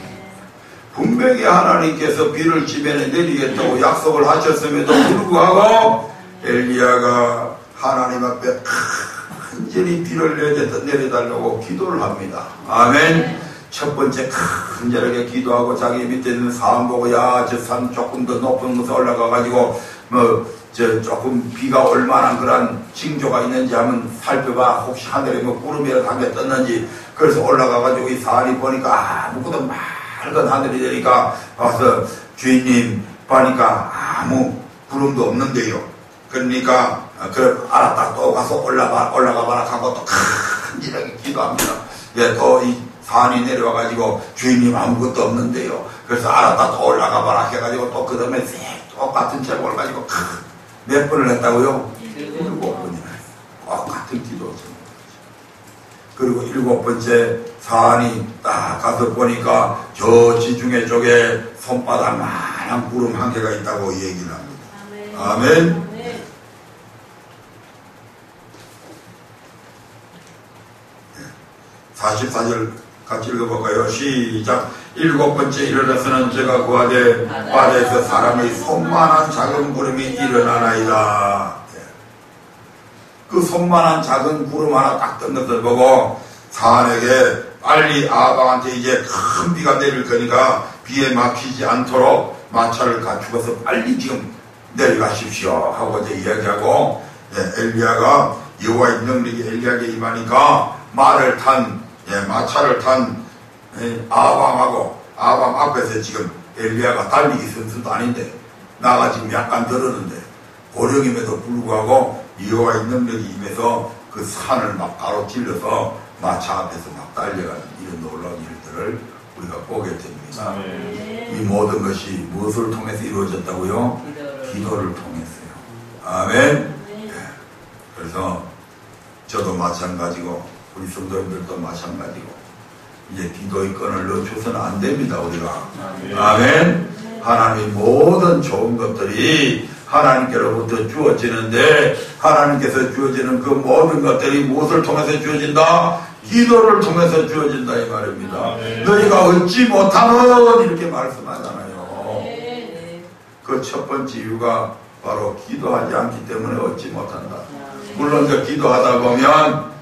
A: 분명히 하나님께서 비를 지면에 내리겠다고 약속을 하셨음에도 불구하고 엘리야가 하나님 앞에 간절히 비를 내려달라고 기도를 합니다. 아멘. 첫 번째 간절하게 기도하고 자기 밑에 있는 산 보고 야 저 산 조금 더 높은 곳에 올라가 가지고 조금 비가 올 만한 그런 징조가 있는지 한번 살펴봐. 혹시 하늘에 뭐 구름이라도 한 개 떴는지. 그래서 올라가 가지고 이 산이 보니까 아무것도 맑은 하늘이 되니까 와서 주인님 보니까 아무 구름도 없는데요. 그러니까 그래 알았다. 또 가서 올라가 봐라 하고 또 간절하게 기도합니다. 예, 또 이 산이 내려와 가지고 주인님 아무것도 없는데요. 그래서 알았다. 또 올라가 봐라 해가지고 또 그 다음에 똑같은 제목을 가지고 몇 번을 했다고요? 7번이나 했어요. 똑같은 기도 제목. 그리고 7번째 산이 딱 가서 보니까 저 지중해 쪽에 손바닥만한 구름 한 개가 있다고 얘기를 합니다. 아멘. 44절 같이 읽어볼까요? 시작. 7번째 일어나서는 제가 구하되 바다에서 사람의 손만한 작은 구름이 일어나나이다. 그 손만한 작은 구름 하나 딱 뜬 것을 보고 산에게 빨리 아방한테 이제 큰 비가 내릴 거니까 비에 막히지 않도록 마차를 갖추어서 빨리 지금 내려가십시오 하고 이제 이야기하고 엘리야가 여호와의 능력이 엘리야에게 임하니까 마차를 탄 아방하고 아방 앞에서 지금 엘리야가 달리기 선수도 아닌데 나가 지금 약간 들었는데 고령임에도 불구하고 여호와의 능력이 임해서 그 산을 막 가로질러서 마차 앞에서 막 달려가는 이런 놀라운 일들을 우리가 보게 됩니다. 이 모든 것이 무엇을 통해서 이루어졌다고요? 기도를 통했어요. 아멘. 그래서 저도 마찬가지고 우리 성도님들도 마찬가지고 이제 기도의 끈을 놓쳐서는 안 됩니다. 우리가. 아멘. 하나님 모든 좋은 것들이 하나님께로부터 주어지는데 하나님께서 주어지는 그 모든 것들이 무엇을 통해서 주어진다? 기도를 통해서 주어진다 이 말입니다. 너희가 얻지 못하는 이렇게 말씀하잖아요. 그 첫 번째 이유가 바로 기도하지 않기 때문에 얻지 못한다. 물론 저 기도하다 보면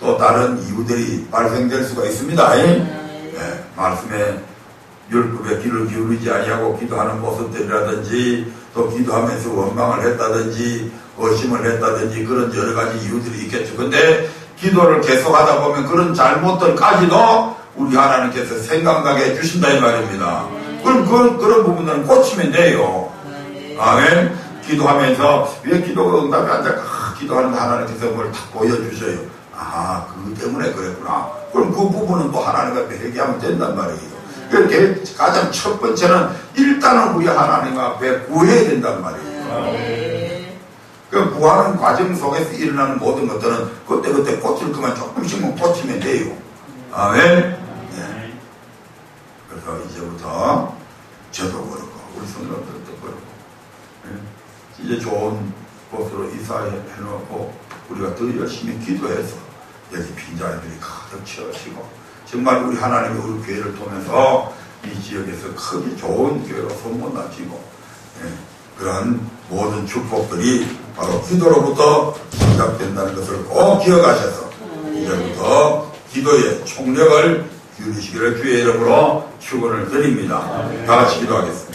A: 또 다른 이유들이 발생될 수가 있습니다. 말씀에 율법에 귀를 기울이지 아니하고 기도하는 모습들이라든지 또 기도하면서 원망을 했다든지 의심을 했다든지 그런 여러 가지 이유들이 있겠죠. 근데 기도를 계속하다 보면 그런 잘못들까지도 우리 하나님께서 생각나게 해주신다 이 말입니다. 그럼 그런 부분들은 꽂히면 돼요. 아멘. 기도하면서 왜 기도가 응답이 안 될까? 기도하는 하나님께서 뭘 딱 보여주셔요. 아, 그것 때문에 그랬구나. 그럼 그 부분은 또 하나님 앞에 회개하면 된단 말이에요. 이렇게 가장 첫 번째는 일단은 우리 하나님 앞에 구해야 된단 말이에요. 그 구하는 과정 속에서 일어나는 모든 것들은 그때 꽂힐 것만 조금씩만 꽂히면 돼요. 아멘. 네. 그래서 이제부터 저도 그렇고 우리 성도들도 그렇고 이제 좋은 곳으로 이사해놓고 우리가 더 열심히 기도해서 여기 빈자리들이 가득 채워지고 정말 우리 하나님이 우리 교회를 통해서 이 지역에서 크게 좋은 교회로 소문나지고 그런 모든 축복들이 바로 기도로부터 시작된다는 것을 꼭 기억하셔서 이제부터 기도에 총력을 기울이시기를 주의 이름으로 축원을 드립니다. 다 같이 기도하겠습니다.